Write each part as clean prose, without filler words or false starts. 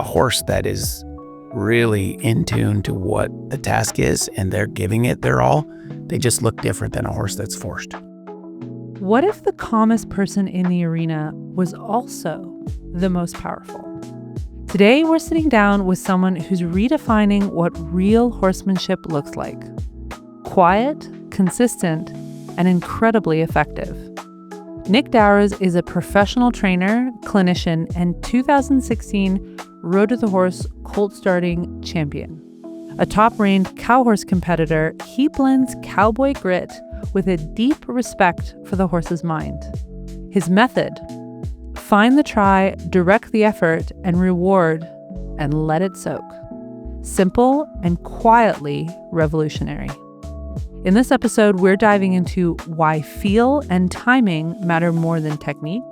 a horse that is really in tune to what the task is and they're giving it their all, they just look different than a horse that's forced. What if the calmest person in the arena was also the most powerful? Today, we're sitting down with someone who's redefining what real horsemanship looks like. Quiet, consistent, and incredibly effective. Nick Dowers is a professional trainer, clinician, and 2016 Road to the Horse colt starting champion. A top-reined cow horse competitor, he blends cowboy grit with a deep respect for the horse's mind. His method: find the try, direct the effort, and reward, and let it soak. Simple and quietly revolutionary. In this episode, we're diving into why feel and timing matter more than technique,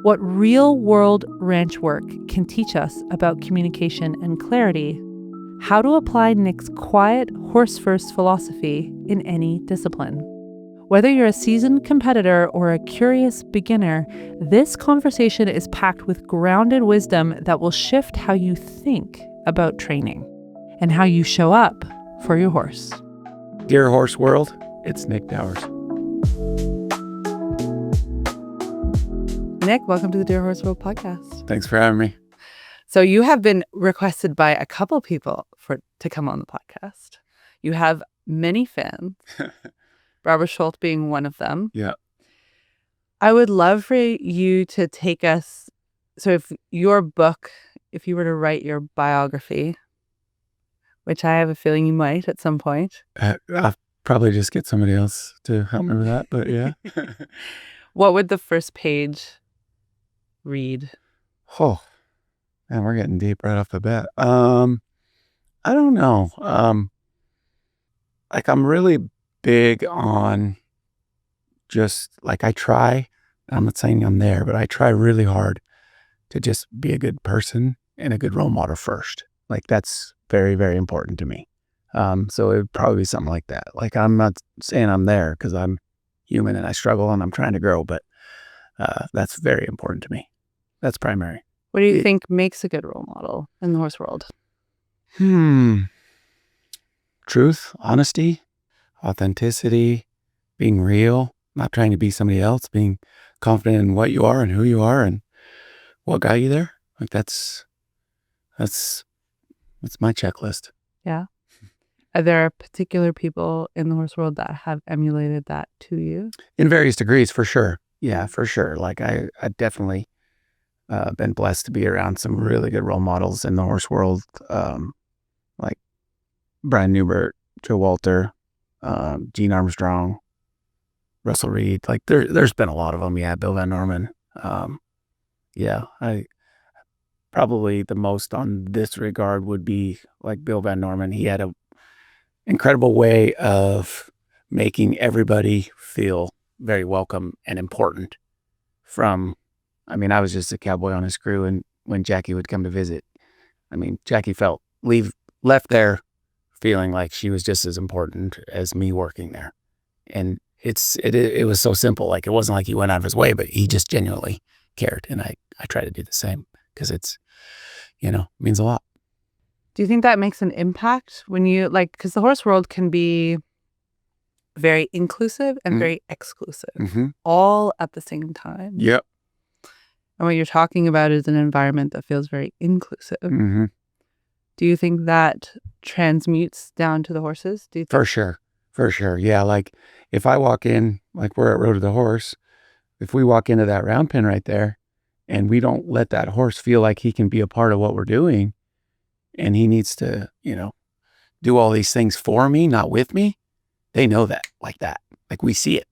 what real-world ranch work can teach us about communication and clarity, how to apply Nick's quiet, horse-first philosophy in any discipline. Whether you're a seasoned competitor or a curious beginner, this conversation is packed with grounded wisdom that will shift how you think about training and how you show up for your horse. Dear Horse World, it's Nick Dowers. Nick, welcome to the Dear Horse World podcast. Thanks for having me. So you have been requested by a couple people to come on the podcast. You have many fans, Barbara Schultz being one of them. Yeah. I would love for you to take us, so if you were to write your biography, which I have a feeling you might at some point. I'll probably just get somebody else to help me with that, but yeah. What would the first page read? Oh, man, we're getting deep right off the bat. I don't know. I'm really big on just I try, I'm not saying I'm there, but I try really hard to just be a good person and a good role model first. That's very, very important to me. So it would probably be something like that. I'm not saying I'm there because I'm human and I struggle and I'm trying to grow, but that's very important to me. That's primary. What do you think makes a good role model in the horse world? Truth, honesty, authenticity, being real, not trying to be somebody else, being confident in what you are and who you are and what got you there. That's my checklist. Yeah. Are there particular people in the horse world that have emulated that to you? In various degrees, for sure. Yeah, for sure. I definitely been blessed to be around some really good role models in the horse world, like Brian Newbert, Joe Walter, Gene Armstrong, Russell Reed. There's been a lot of them. Yeah, Bill Van Norman. I probably the most on this regard would be Bill Van Norman. He had a incredible way of making everybody feel very welcome and important. I was just a cowboy on his crew, and when Jackie would come to visit, Jackie left there feeling like she was just as important as me working there. And it was so simple. It wasn't like he went out of his way, but he just genuinely cared. And I try to do the same because it's, means a lot. Do you think that makes an impact when you because the horse world can be very inclusive and very exclusive all at the same time? Yep. And what you're talking about is an environment that feels very inclusive. Do you think that transmutes down to the horses? For sure. Yeah. If I walk in, we're at Road to the Horse, if we walk into that round pen right there and we don't let that horse feel like he can be a part of what we're doing and he needs to, do all these things for me, not with me, they know that that. We see it.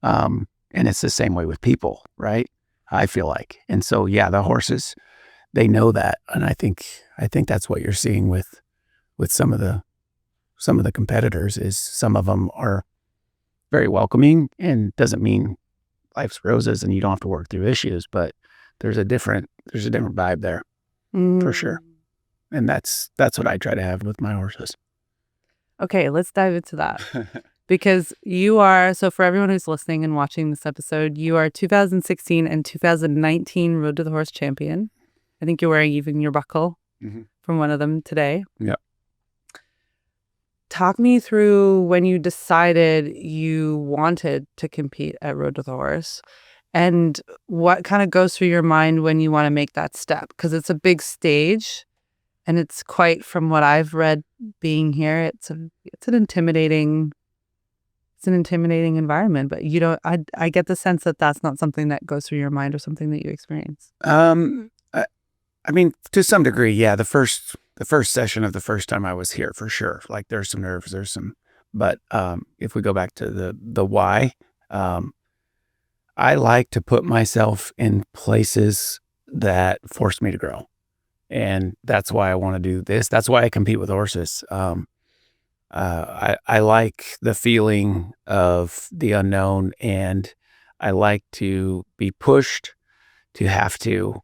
And it's the same way with people, right? I feel like. And so, yeah, the horses, they know that. And I think that's what you're seeing with some of the competitors is some of them are very welcoming, and doesn't mean life's roses and you don't have to work through issues, but there's a different vibe there for sure. And that's what I try to have with my horses. Okay, let's dive into that. Because you are, so for everyone who's listening and watching this episode, you are 2016 and 2019 Road to the Horse champion. I think you're wearing even your buckle from one of them today. Yeah. Talk me through when you decided you wanted to compete at Road to the Horse, and what kind of goes through your mind when you want to make that step, because it's a big stage, and it's quite, from what I've read being here, it's an intimidating environment. But you don't. I get the sense that that's not something that goes through your mind or something that you experience. I mean, to some degree, yeah. The first session of the first time I was here, for sure. Like, there's some nerves, but if we go back to the why, I like to put myself in places that force me to grow, and that's why I want to do this. That's why I compete with horses. I like the feeling of the unknown, and I like to be pushed to have to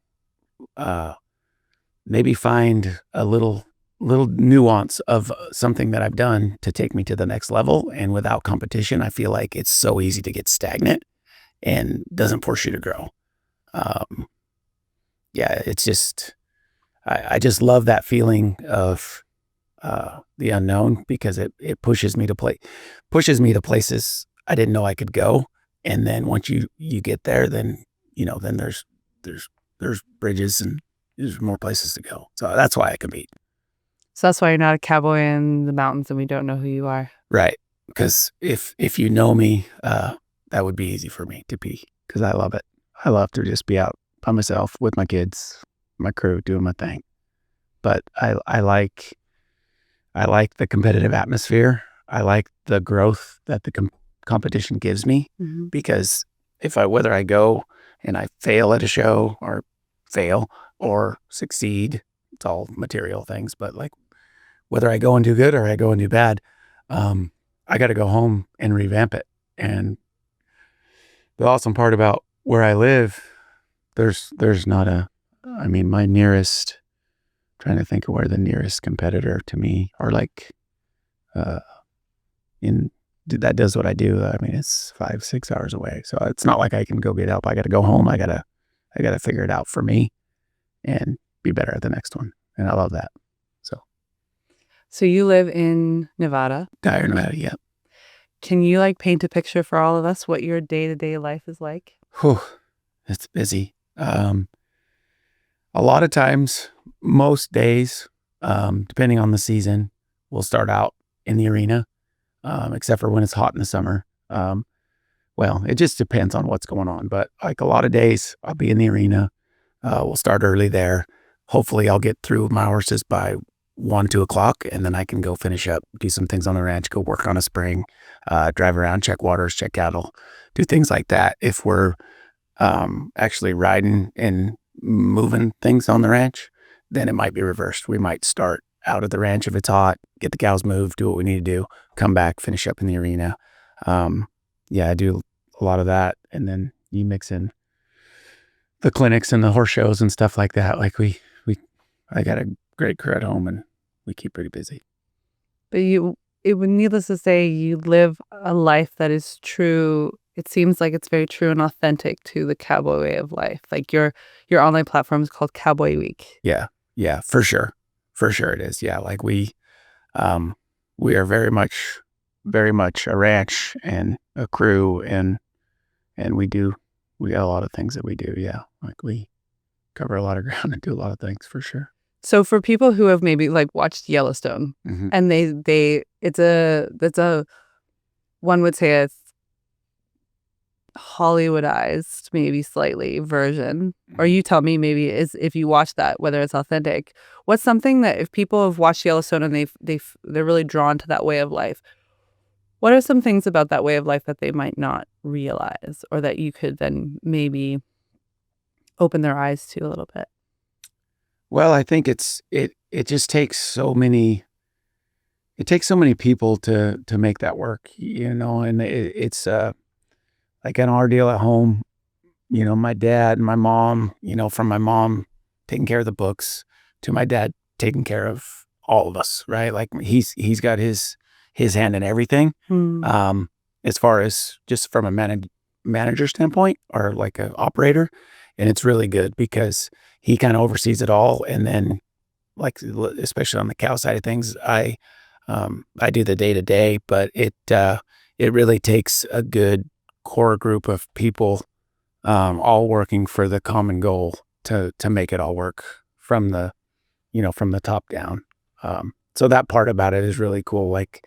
maybe find a little nuance of something that I've done to take me to the next level. And without competition, I feel like it's so easy to get stagnant and doesn't force you to grow. Yeah, it's just, I just love that feeling of the unknown, because it pushes me to places I didn't know I could go. And then once you get there, then, then there's bridges and there's more places to go. So that's why I compete. So that's why you're not a cowboy in the mountains and we don't know who you are. Right. Because if you know me, that would be easy for me to be, because I love it. I love to just be out by myself with my kids, my crew, doing my thing. But I like the competitive atmosphere. I like the growth that the competition gives me, because whether I go and I fail at a show or fail or succeed, it's all material things. But like, whether I go and do good or I go and do bad, I got to go home and revamp it. And the awesome part about where I live, there's not my nearest, trying to think of where the nearest competitor to me, or like, that does what I do. I mean, it's 5-6 hours away. So it's not like I can go get help. I got to go home. I got to figure it out for me and be better at the next one. And I love that. So you live in Nevada? Dyer, Nevada, yeah. Can you paint a picture for all of us what your day-to-day life is like? Whew, it's busy. A lot of times, most days, depending on the season, we'll start out in the arena, except for when it's hot in the summer. Well, it just depends on what's going on. But like, a lot of days, I'll be in the arena. We'll start early there. Hopefully, I'll get through my horses by 1-2 o'clock, and then I can go finish up, do some things on the ranch, go work on a spring, drive around, check waters, check cattle, do things like that. If we're actually riding and moving things on the ranch, then it might be reversed. We might start out at the ranch if it's hot, get the cows moved, do what we need to do, come back, finish up in the arena. Yeah, I do a lot of that. And then you mix in the clinics and the horse shows and stuff like that. Like I got a great crew at home, and we keep pretty busy. But it would, needless to say, you live a life that is true. It seems like it's very true and authentic to the cowboy way of life. Like your online platform is called Cowboy Week. Yeah, for sure it is. Yeah, like we are very much a ranch and a crew, and we got a lot of things that we do. Yeah, like we cover a lot of ground and do a lot of things, for sure. So for people who have maybe watched Yellowstone, and it's a one would say a Hollywoodized, maybe slightly, version, or you tell me maybe is, if you watch that, whether it's authentic. What's something that, if people have watched Yellowstone and they're really drawn to that way of life, what are some things about that way of life that they might not realize, or that you could then maybe open their eyes to a little bit? Well, I think it just takes so many people to make that work, and it's like in our deal at home, my dad and my mom, from my mom taking care of the books to my dad taking care of all of us, right? Like he's got his hand in everything. As far as just from a manager standpoint, or like an operator, And it's really good because he kind of oversees it all. And then, like, especially on the cow side of things, I do the day-to-day, but it really takes a good core group of people all working for the common goal to make it all work from the top down. So that part about it is really cool. Like,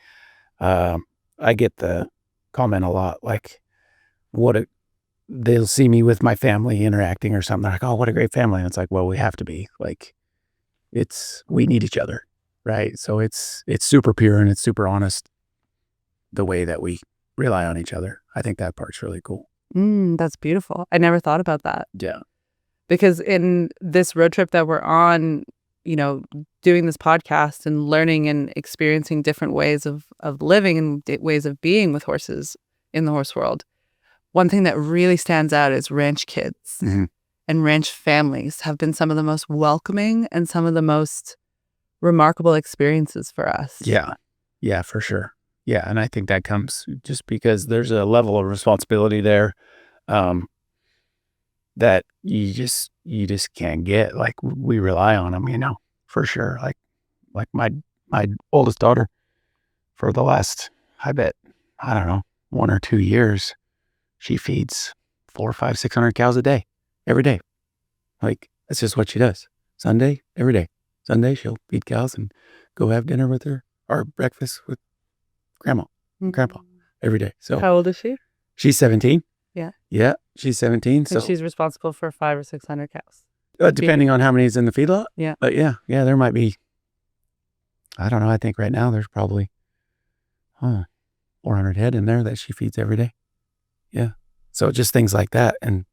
I get the comment a lot, like, they'll see me with my family interacting or something. They're like, oh, what a great family. And it's like, well, we have to be. Like, we need each other, right? So it's super pure and it's super honest the way that we rely on each other. I think that part's really cool. That's beautiful. I never thought about that. Yeah. Because in this road trip that we're on, doing this podcast and learning and experiencing different ways of living and ways of being with horses in the horse world, one thing that really stands out is ranch kids and ranch families have been some of the most welcoming and some of the most remarkable experiences for us. Yeah. Yeah, for sure. Yeah. And I think that comes just because there's a level of responsibility there that you just can't get. Like, we rely on them, for sure. Like my oldest daughter, for the last, I bet, I don't know, 1 or 2 years, she feeds 400, 500, 600 cows a day, every day. Like, that's just what she does. Sunday, every day. Sunday, she'll feed cows and go have dinner with her or breakfast with grandma, grandpa every day. So how old is she? She's 17. Yeah. Yeah, she's 17. So she's responsible for 500 or 600 cows. Depending on how many's in the feedlot. Yeah. But yeah, there might be, I don't know, I think right now there's probably 400 head in there that she feeds every day. Yeah. So just things like that. And,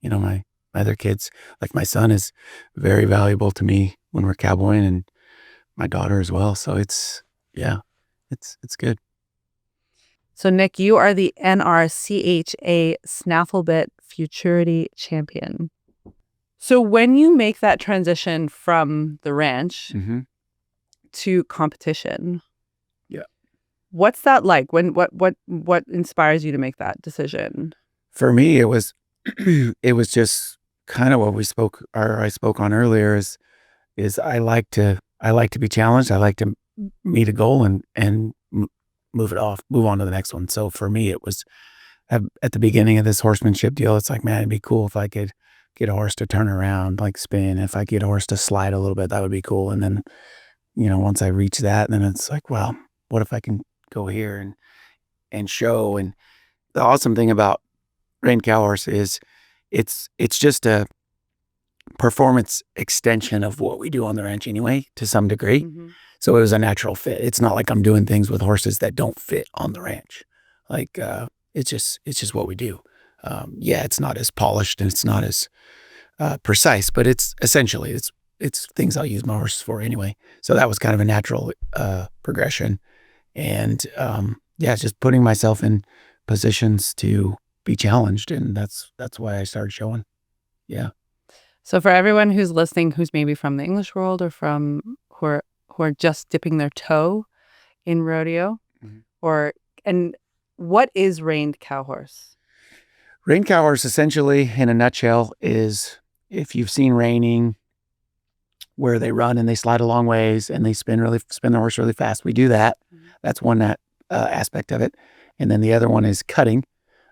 my other kids, like my son is very valuable to me when we're cowboying, and my daughter as well. So it's good. So Nick, you are the NRCHA Snafflebit Futurity Champion. So when you make that transition from the ranch to competition, what's that like? What inspires you to make that decision? For me, it was just kind of what I spoke on earlier is I like to be challenged. I like to meet a goal and move on to the next one. So for me, it was at the beginning of this horsemanship deal, it's like, man, it'd be cool if I could get a horse to turn around, like spin. If I get a horse to slide a little bit, that would be cool. And then, once I reach that, then it's like, well, what if I can go here and show? And the awesome thing about reined cow horse is it's just a performance extension of what we do on the ranch anyway, to some degree. So it was a natural fit. It's not like I'm doing things with horses that don't fit on the ranch. Like, it's just what we do. It's not as polished and it's not as precise, but it's essentially it's things I'll use my horses for anyway. So that was kind of a natural progression. And it's just putting myself in positions to be challenged, and that's why I started showing. Yeah. So for everyone who's listening, who's maybe from the English world or from who are just dipping their toe in rodeo, and what is reined cow horse? Reined cow horse, essentially, in a nutshell, is, if you've seen reining, where they run and they slide a long ways and they spin the horse really fast. We do that. That's one aspect of it. And then the other one is cutting.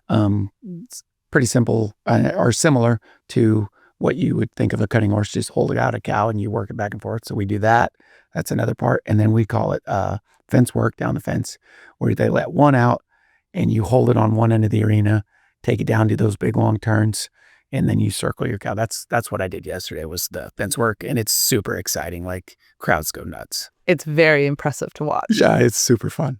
It's pretty simple or similar to what you would think of a cutting horse, just holding out a cow and you work it back and forth. So we do that. That's another part. And then we call it fence work, down the fence, where they let one out and you hold it on one end of the arena, take it down to those big long turns, and then you circle your cow. That's what I did yesterday, was the fence work, and it's super exciting. Like, crowds go nuts. It's very impressive to watch. Yeah, it's super fun.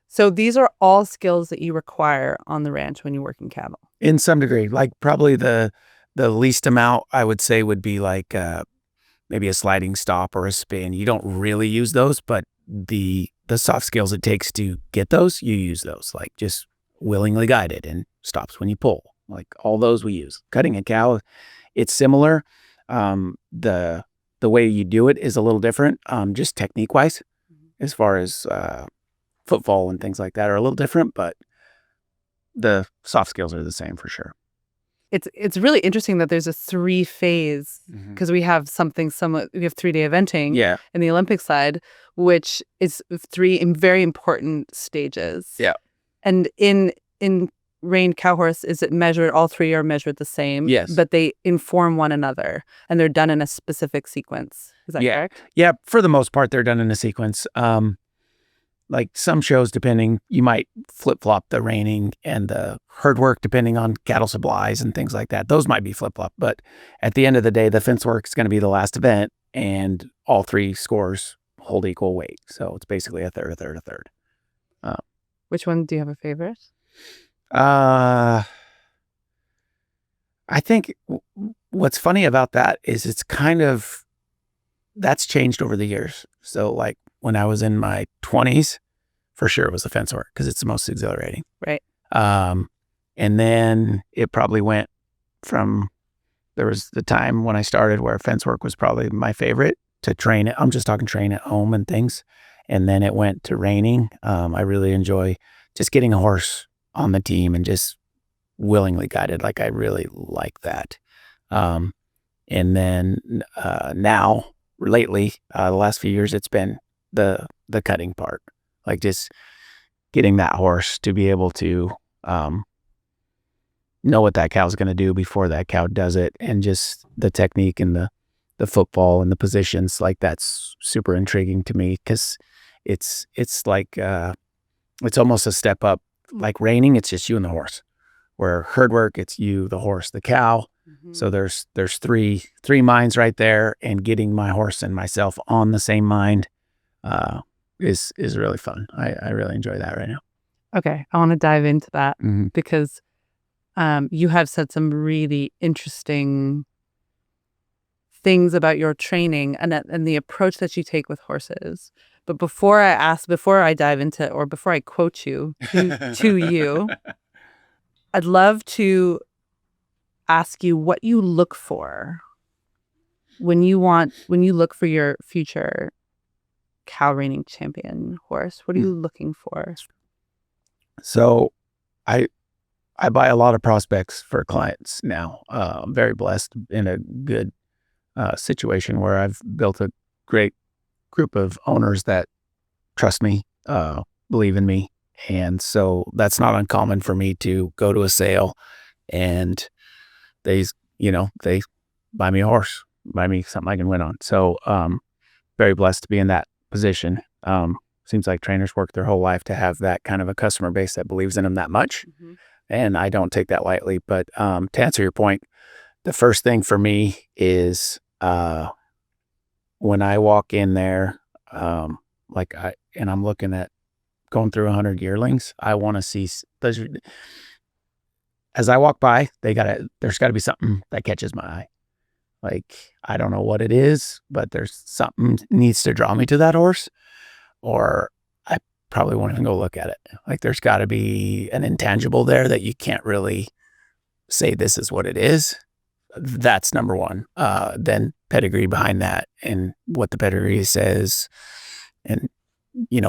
So these are all skills that you require on the ranch when you're working cattle? In some degree. Like, probably the least amount I would say would be like maybe a sliding stop or a spin. You don't really use those, but the soft skills it takes to get those, you use those. Like, just willingly guided and stops when you pull. Like, all those we use. Cutting a cow, it's similar. The way you do it is a little different, just technique-wise, as far as footfall and things like that are a little different, but the soft skills are the same for sure. it's really interesting that there's a 3-phase, because we have something somewhat, we have 3-day eventing in the Olympic side, which is 3 very important stages. Yeah. And in reined cow horse, is it measured, all 3 are measured the same? Yes. But they inform one another and they're done in a specific sequence. Is that correct? Yeah, for the most part, they're done in a sequence. Like some shows, depending, you might flip-flop the reining and the herd work depending on cattle supplies and things like that. Those might be flip-flop. But at the end of the day, the fence work is going to be the last event, and all 3 scores hold equal weight. So it's basically a third, a third, a third. Which one do you have a favorite? I think what's funny about that is it's kind of, that's changed over the years. So like when I was in my 20s, for sure it was the fence work because it's the most exhilarating. Right. And then it probably went from, there was the time when I started where fence work was probably my favorite to train it. I'm just talking train at home and things. And then it went to reining. I really enjoy just getting a horse on the team and just willingly guided. Like I really like that. And then now lately, the last few years, it's been the cutting part, like just getting that horse to be able to know what that cow's going to do before that cow does it, and just the technique and the football and the positions. Like that's super intriguing to me because it's like it's almost a step up. Like reining, it's just you and the horse. Where herd work, it's you, the horse, the cow. So there's three minds right there, and getting my horse and myself on the same mind is really fun. I really enjoy that right now. Okay, I want to dive into that because you have said some really interesting things about your training and the approach that you take with horses. But before I dive into, or before I quote you to you, I'd love to ask you what you look for when you look for your future cow reining champion horse. What are you looking for? So I buy a lot of prospects for clients now. I'm very blessed in a good situation where I've built a great group of owners that trust me, believe in me. And so that's not uncommon for me to go to a sale and they buy me a horse, buy me something I can win on. So very blessed to be in that position. Seems like trainers work their whole life to have that kind of a customer base that believes in them that much. And I don't take that lightly. But to answer your point, the first thing for me is when I walk in there, I'm looking at going through 100 yearlings, I want to see those. As I walk by, there's got to be something that catches my eye. Like, I don't know what it is, but there's something needs to draw me to that horse, or I probably won't even go look at it. Like, there's got to be an intangible there that you can't really say this is what it is. That's number one. Then pedigree behind that and what the pedigree says, and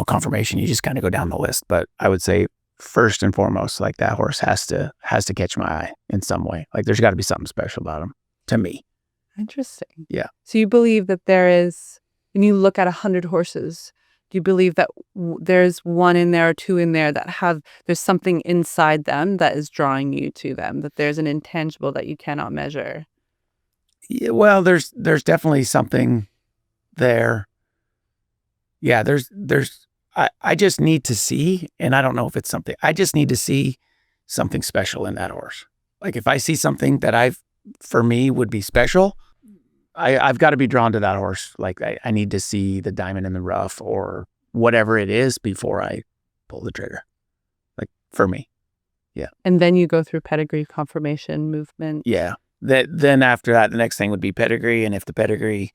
confirmation. You just kind of go down the list. But I would say first and foremost, like that horse has to catch my eye in some way. Like there's got to be something special about him to me. Interesting. Yeah. So you believe that there is, when you look at 100 horses, do you believe that there's one in there or two in there that there's something inside them that is drawing you to them, that there's an intangible that you cannot measure? Yeah, well, there's definitely something there. Yeah, I just need to see, and I don't know if it's something, I just need to see something special in that horse. Like if I see something that for me would be special, I've got to be drawn to that horse. Like I need to see the diamond in the rough or whatever it is before I pull the trigger. Like for me. Yeah. And then you go through pedigree, confirmation, movement. Yeah. Then after that, the next thing would be pedigree. And if the pedigree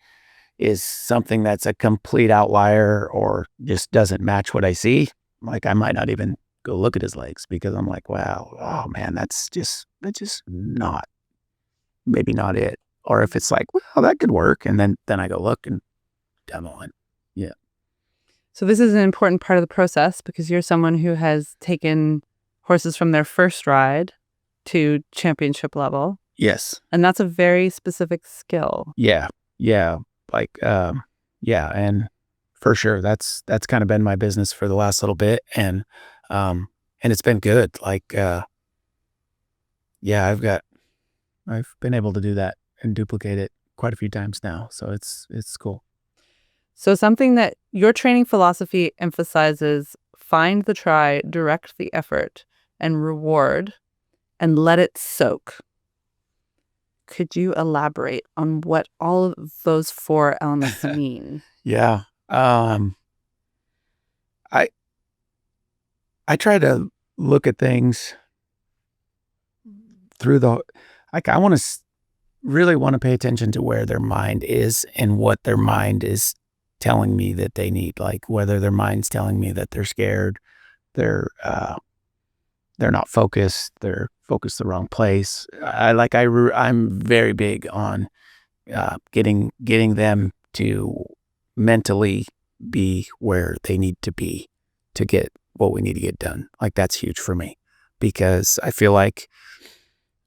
is something that's a complete outlier or just doesn't match what I see, like I might not even go look at his legs because I'm like, wow, oh man, that's just maybe not it. Or if it's like, well, that could work. And then I go look and demo it. Yeah. So this is an important part of the process because you're someone who has taken horses from their first ride to championship level. Yes. And that's a very specific skill. Yeah. Like, yeah. And for sure, that's kind of been my business for the last little bit. And it's been good. Like, yeah, I've been able to do that and duplicate it quite a few times now. So it's cool. So something that your training philosophy emphasizes: find the try, direct the effort, and reward, and let it soak. Could you elaborate on what all of those 4 elements mean? Yeah. I try to look at things through like, I really want to pay attention to where their mind is and what their mind is telling me that they need. Like, whether their mind's telling me that they're scared, they're not focused, they're focused the wrong place. I'm very big on getting them to mentally be where they need to be to get what we need to get done. Like, that's huge for me, because I feel like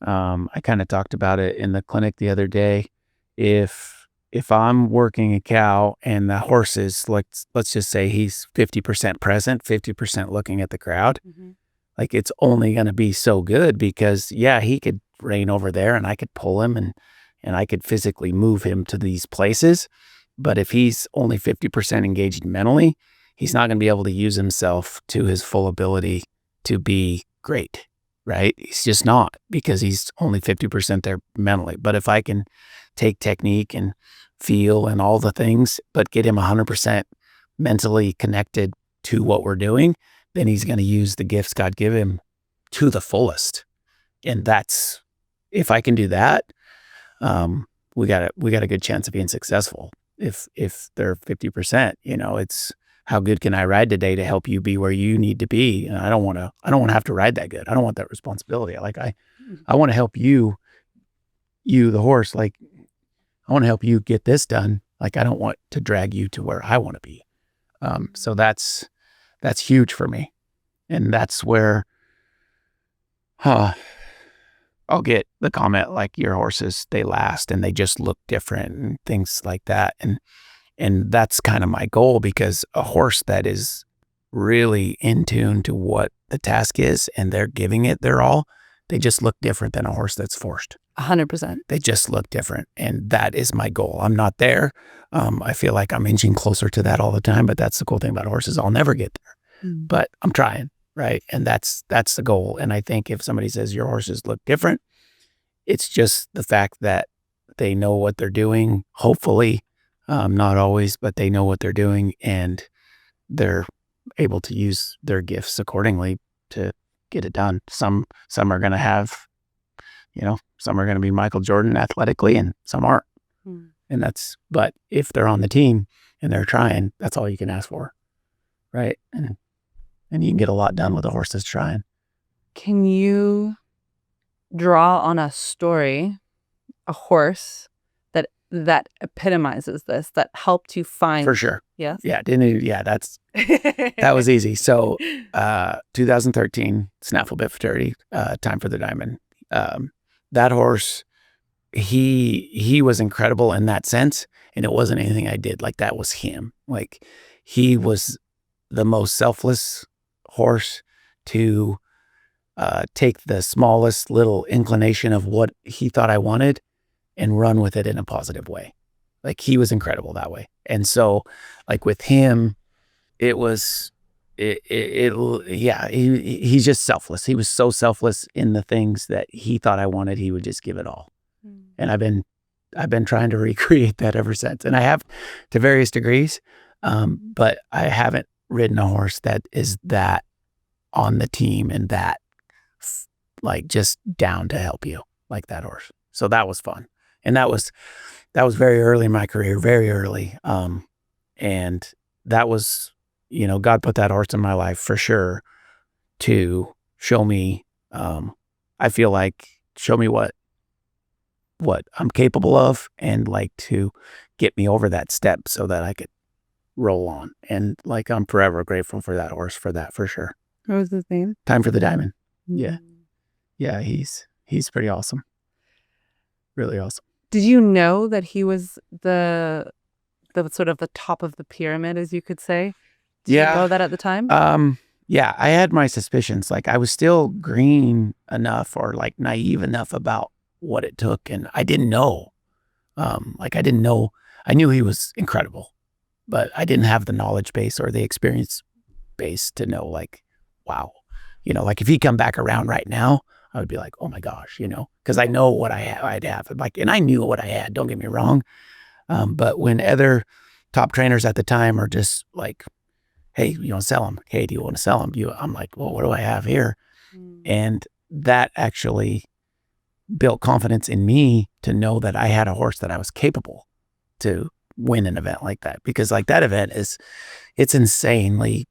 I kind of talked about it in the clinic the other day. If I'm working a cow and the horse is, let's just say he's 50% present, 50% looking at the crowd, like, it's only going to be so good, because yeah, he could rein over there and I could pull him and I could physically move him to these places. But if he's only 50% engaged mentally, he's not going to be able to use himself to his full ability to be great, right? He's just not, because he's only 50% there mentally. But if I can take technique and feel and all the things, but get him 100% mentally connected to what we're doing, then he's going to use the gifts God give him to the fullest. And that's, if I can do that, we got a good chance of being successful. If they're 50%, it's, how good can I ride today to help you be where you need to be? And I don't want to have to ride that good. I don't want that responsibility. I want to help you, the horse. Like, I want to help you get this done. Like, I don't want to drag you to where I want to be. So that's huge for me. And that's where, I'll get the comment like, your horses, they last and they just look different and things like that. And that's kind of my goal, because a horse that is really in tune to what the task is and they're giving it their all, they just look different than a horse that's forced. 100%. They just look different. And that is my goal. I'm not there. I feel like I'm inching closer to that all the time, but that's the cool thing about horses. I'll never get there, but I'm trying. Right. And that's the goal. And I think if somebody says your horses look different, it's just the fact that they know what they're doing. Hopefully, not always, but they know what they're doing, and they're able to use their gifts accordingly to get it done. Some are going to have, some are going to be Michael Jordan athletically, and some aren't. And but if they're on the team and they're trying, that's all you can ask for. Right. And you can get a lot done with a horse that's trying. Can you draw on a story, a horse that epitomizes this, that helped you find? For sure. Yes. Yeah. That was easy. So 2013 Snaffle Bit Fraternity, Time for the Diamond. That horse, he was incredible in that sense. And it wasn't anything I did. Like, that was him. Like, he was the most selfless horse to take the smallest little inclination of what he thought I wanted and run with it in a positive way. Like, he was incredible that way. And so, like, with him, it was, he's just selfless. He was so selfless in the things that he thought I wanted. He would just give it all. And I've been trying to recreate that ever since. And I have, to various degrees, but I haven't ridden a horse that is that on the team and that, like, just down to help you, like that horse. So that was fun. And that was very early in my career, very early. And that was, God put that horse in my life for sure to show me, I feel like, show me what I'm capable of, and like to get me over that step so that I could roll on. And like, I'm forever grateful for that horse, for that, for sure. What was his name? Time for the Diamond. Yeah. Yeah. he's pretty awesome. Really awesome. Did you know that he was the sort of the top of the pyramid, as you could say? Did you know that at the time? Yeah, I had my suspicions. Like I was still green enough or like naive enough about what it took. And I didn't know. Like I didn't know. I knew he was incredible, but I didn't have the knowledge base or the experience base to know like, wow, like if he come back around right now, I would be like, oh my gosh, because I know what I'd have. Like, and I knew what I had, don't get me wrong. But when other top trainers at the time are just like, hey, you want to sell him? Hey, do you want to sell him? I'm like, well, what do I have here? And that actually built confidence in me to know that I had a horse that I was capable to win an event like that. Because like that event it's insanely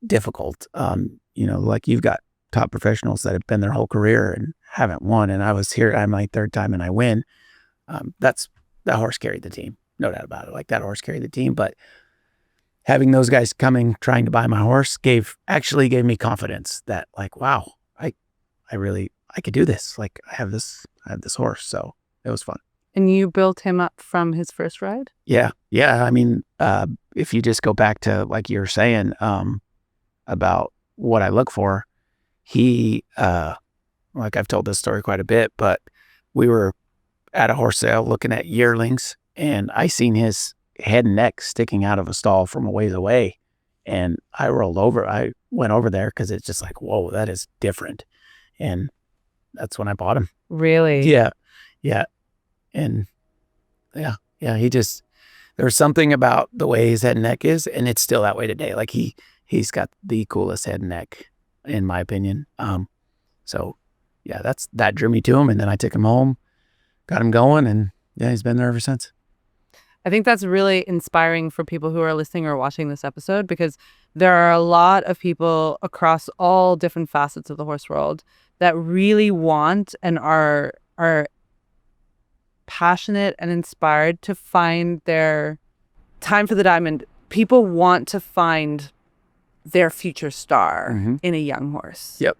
difficult. Like you've got top professionals that have been their whole career and haven't won. And I was here, I'm my third time and I win. That horse carried the team. No doubt about it. Like that horse carried the team. But having those guys coming, trying to buy my horse actually gave me confidence that like, wow, I could do this. Like I have this horse. So it was fun. And you built him up from his first ride? Yeah. Yeah. I mean, if you just go back to like you were saying, about what I look for, he, like I've told this story quite a bit, but we were at a horse sale looking at yearlings and I seen his head and neck sticking out of a stall from a ways away. And I went over there because it's just like, whoa, that is different. And that's when I bought him. Really? Yeah. Yeah. And yeah, there's something about the way his head and neck is, and it's still that way today. Like he's got the coolest head and neck, in my opinion. So yeah, that drew me to him, and then I took him home, got him going, and yeah, he's been there ever since. I think that's really inspiring for people who are listening or watching this episode, because there are a lot of people across all different facets of the horse world that really want and are passionate and inspired to find their time for the diamond. People want to find their future star in a young horse. Yep.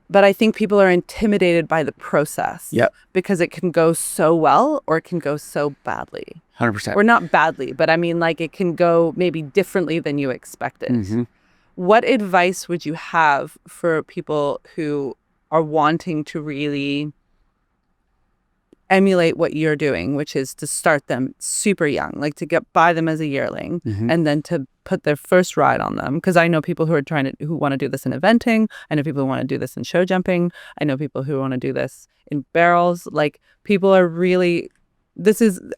But I think people are intimidated by the process. Yep. Because it can go so well or it can go so badly. 100%. Or not badly, but I mean like it can go maybe differently than you expected. What advice would you have for people who are wanting to really emulate what you're doing, which is to start them super young, like to buy them as a yearling and then to put their first ride on them? Because I know people who want to do this in eventing. I know people who want to do this in show jumping. I know people who want to do this in barrels. Like people are really,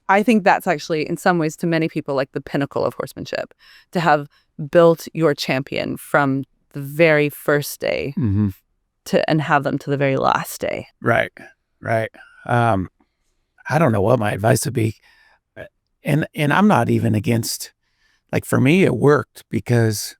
I think that's actually in some ways to many people like the pinnacle of horsemanship, to have built your champion from the very first day and have them to the very last day. Right. I don't know what my advice would be. And I'm not even against, like for me, it worked because,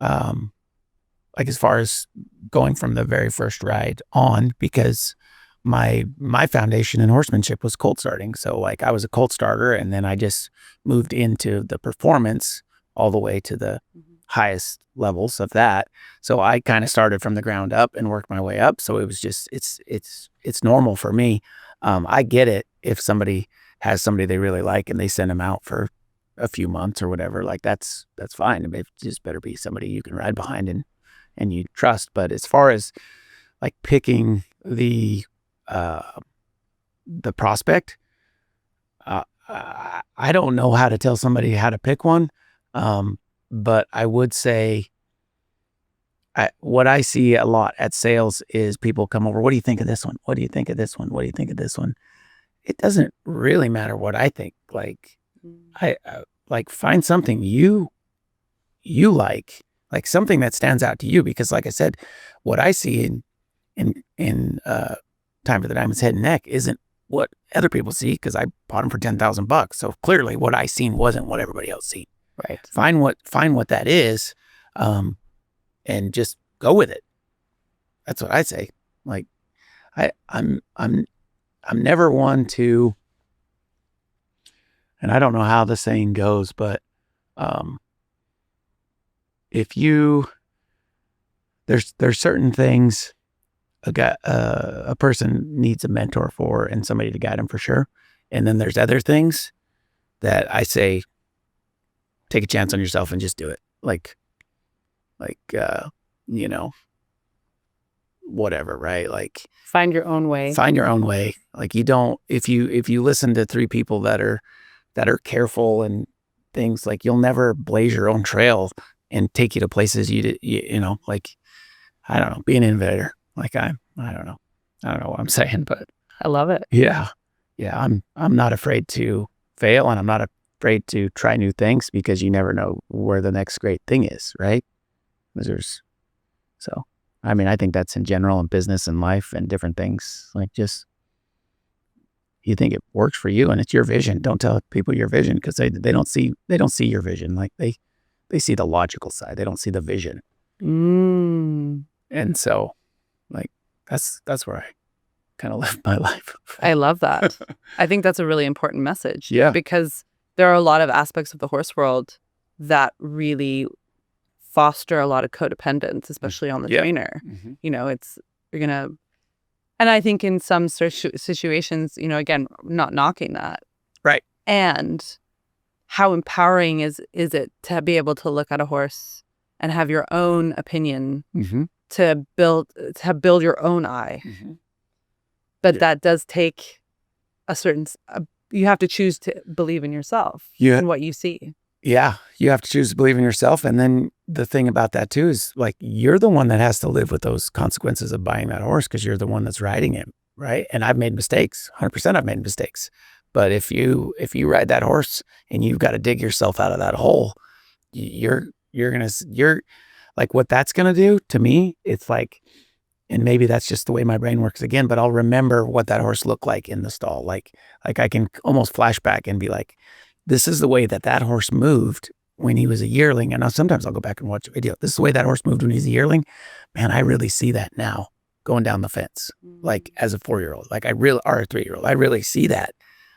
like as far as going from the very first ride on, because my foundation in horsemanship was colt starting. So like I was a colt starter and then I just moved into the performance all the way to the highest levels of that. So I kind of started from the ground up and worked my way up. So it was just, it's normal for me. I get it if somebody has somebody they really like and they send them out for a few months or whatever, like that's fine. It just better be somebody you can ride behind and you trust. But as far as like picking the prospect, I don't know how to tell somebody how to pick one. But I would say what I see a lot at sales is people come over. What do you think of this one? What do you think of this one? What do you think of this one? It doesn't really matter what I think. Like I like find something you like something that stands out to you. Because like I said, what I see in Time for the Diamond's head and neck isn't what other people see, because I bought them for $10,000. So clearly what I seen wasn't what everybody else seen. Right. Find what that is, and just go with it. That's what I say. Like, I'm never one to, and I don't know how the saying goes, but if you, there's certain things a person needs a mentor for and somebody to guide them for sure. And then there's other things that I say, take a chance on yourself and just do it. Like, whatever, right? Like Find your own way. Find your own way. Like you don't, if you listen to three people that are careful and things, like you'll never blaze your own trail and take you to places like, I don't know, be an innovator. Like I don't know what I'm saying, but I love it. Yeah. I'm not afraid to fail, and I'm not afraid to try new things because you never know where the next great thing is, right? I think that's in general in business and life and different things. Like just, you think it works for you and it's your vision. Don't tell people your vision because they don't see your vision. Like they see the logical side. They don't see the vision. And so like that's where I kind of live my life. I love that. I think that's a really important message. Yeah. Because there are a lot of aspects of the horse world that foster a lot of codependence, especially on the trainer. Mm-hmm. And I think in some situations, again, not knocking that. Right. And how empowering is it to be able to look at a horse and have your own opinion, mm-hmm. to build your own eye. Mm-hmm. But that does take you have to choose to believe in yourself and what you see. Yeah, you have to choose to believe in yourself. And then the thing about that too is like, you're the one that has to live with those consequences of buying that horse because you're the one that's riding it, right? And I've made mistakes, 100% I've made mistakes. But if you ride that horse and you've got to dig yourself out of that hole, you're like, what that's going to do to me, it's like, and maybe that's just the way my brain works again, but I'll remember what that horse looked like in the stall. Like I can almost flash back and be like, this is the way that horse moved when he was a yearling. And sometimes I'll go back and watch a video. This is the way that horse moved when he's a yearling. Man, I really see that now going down the fence, like as a 4-year-old, or a 3-year-old. I really see that.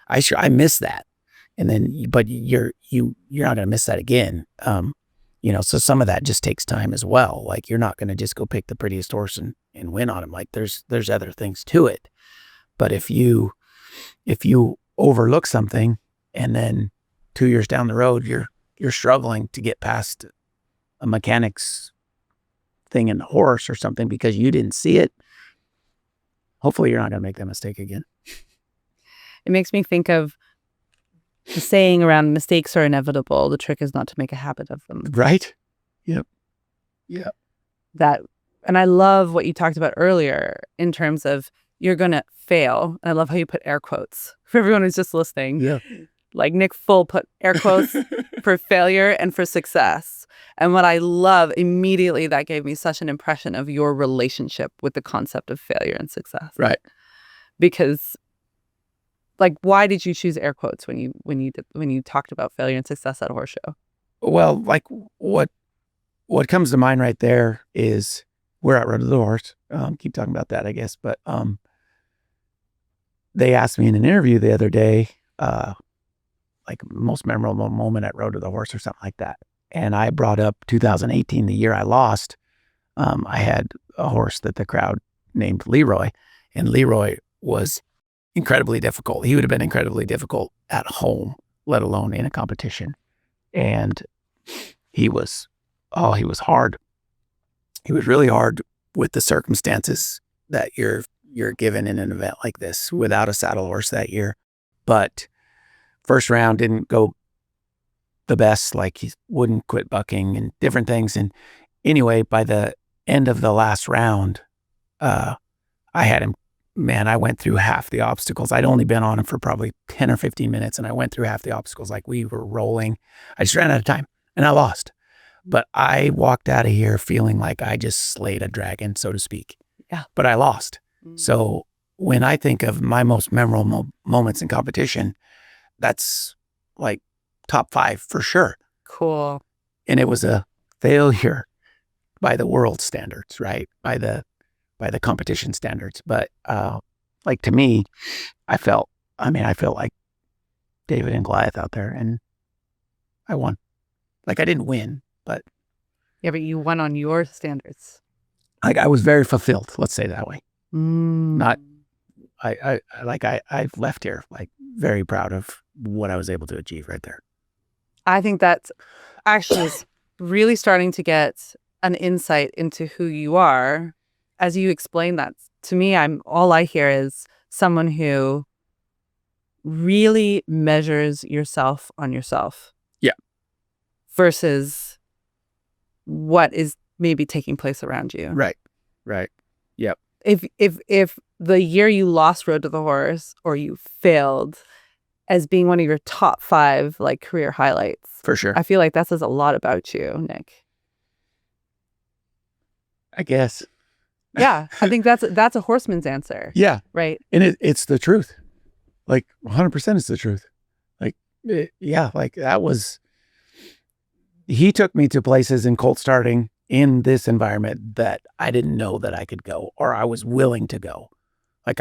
I miss that. And then, but you're not going to miss that again. So some of that just takes time as well. Like you're not going to just go pick the prettiest horse and win on him. Like there's other things to it. But if you overlook something and then 2 years down the road, you're struggling to get past a mechanic's thing in the horse or something because you didn't see it, hopefully you're not going to make that mistake again. It makes me think of the saying around mistakes are inevitable. The trick is not to make a habit of them. Right? Yep. And I love what you talked about earlier in terms of you're going to fail. And I love how you put air quotes for everyone who's just listening. Yeah. Like Nick Full put air quotes for failure and for success. And what I love immediately, that gave me such an impression of your relationship with the concept of failure and success. Right. Because like, why did you choose air quotes when you talked about failure and success at a horse show? Well, like what comes to mind right there is we're at Road to the Horse. Keep talking about that, I guess. But they asked me in an interview the other day, like most memorable moment at Road to the Horse or something like that. And I brought up 2018, the year I lost. I had a horse that the crowd named Leroy, and Leroy was incredibly difficult. He would have been incredibly difficult at home, let alone in a competition. And he was hard. He was really hard with the circumstances that you're given in an event like this without a saddle horse that year. But first round didn't go the best, like he wouldn't quit bucking and different things. And anyway, by the end of the last round, I had him, man, I went through half the obstacles. I'd only been on him for probably 10 or 15 minutes and I went through half the obstacles. Like we were rolling. I just ran out of time and I lost. But I walked out of here feeling like I just slayed a dragon, so to speak. Yeah. But I lost. So when I think of my most memorable moments in competition, that's like top 5 for sure. Cool. And it was a failure by the world standards, right? By the competition standards. But like to me, I felt like David and Goliath out there and I won. Like I didn't win, but yeah, but you won on your standards. like I was very fulfilled. Let's say it that way. Not, I've left here like very proud of what I was able to achieve right there. I think that's actually is really starting to get an insight into who you are as you explain that to me. All I hear is someone who really measures yourself on yourself. Yeah. Versus what is maybe taking place around you. Right. Yep. If the year you lost Road to the Horse or you failed as being one of your top 5 like career highlights, For sure. I feel like that says a lot about you, Nick. I guess. Yeah, I think that's a horseman's answer. Yeah. Right. And it's the truth. Like 100% it's the truth. Like, like that was, he took me to places in colt starting in this environment that I didn't know that I could go or I was willing to go. Like